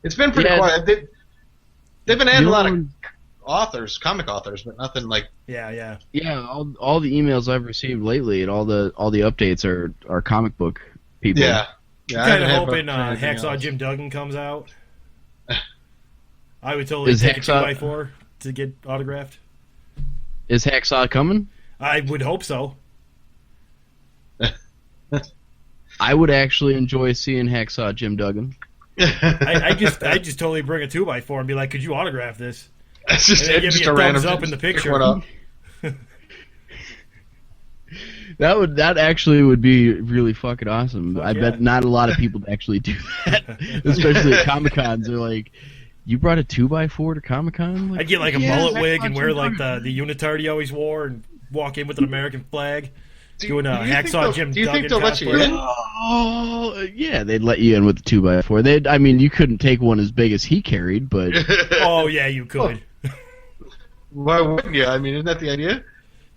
It's been pretty quiet. They've been adding a lot of comic authors, but nothing Yeah. Yeah, all the emails I've received lately and all the updates are comic book people. Yeah. Kind of hoping Hacksaw Jim Duggan comes out. I would totally take a 2x4 to get autographed. Is Hacksaw coming? I would hope so. I would actually enjoy seeing Hacksaw Jim Duggan. I just totally bring a 2x4 and be like, could you autograph this? It's just, And they give just me a random thumbs up in the pick picture. one up. That actually would be really fucking awesome. Fuck I yeah. bet not a lot of people actually do that, especially at Comic Cons. They're like, "You brought a 2x4 to Comic Con?" I'd get like a "Yeah, mullet I wig brought and wear some like Comic-Con." the unitard he always wore and walk in with an American flag, Do doing a you think Hacksaw they'll- Jim do you think Duggan they'll let you cosplay. in? Oh, yeah, they'd let you in with the 2x4. I mean, you couldn't take one as big as he carried, but Oh yeah, you could. Why wouldn't you? I mean, isn't that the idea?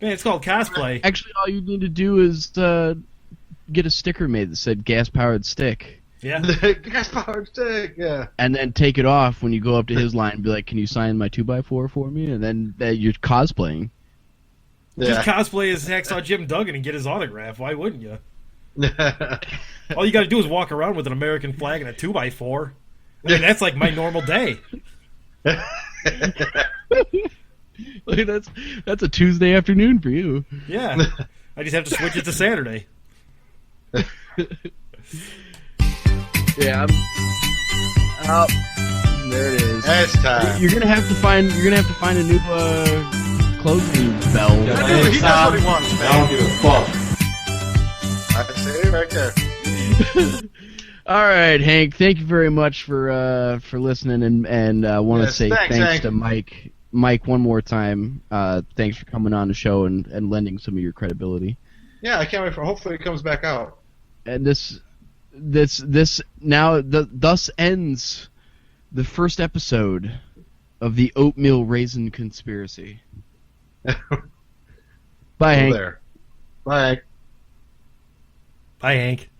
Man, it's called cosplay. actually, all you need to do is get a sticker made that said "gas-powered stick," Yeah. The gas powered stick, yeah. and then take it off when you go up to his line and be like, "Can you sign my 2x4 for me?" And then you're cosplaying. Just cosplay as Hacksaw Jim Duggan and get his autograph. Why wouldn't you? Yeah. All you got to do is walk around with an American flag and a 2x4. I mean, that's like my normal day. Like, that's a Tuesday afternoon for you. Yeah. I just have to switch it to Saturday. Yeah, oh, there it is. It's time. You're gonna have to find a new closing bell. He does what he wants, I don't man. give a fuck. I see it right there. All right, Hank. Thank you very much for listening, and want to Yes, say thanks, Hank. to Mike. Mike, one more time. Thanks for coming on the show and lending some of your credibility. Yeah, I can't wait for. Hopefully, it comes back out. And thus ends the first episode of the Oatmeal Raisin Conspiracy. Bye, Hank. There. Bye. Bye, Hank.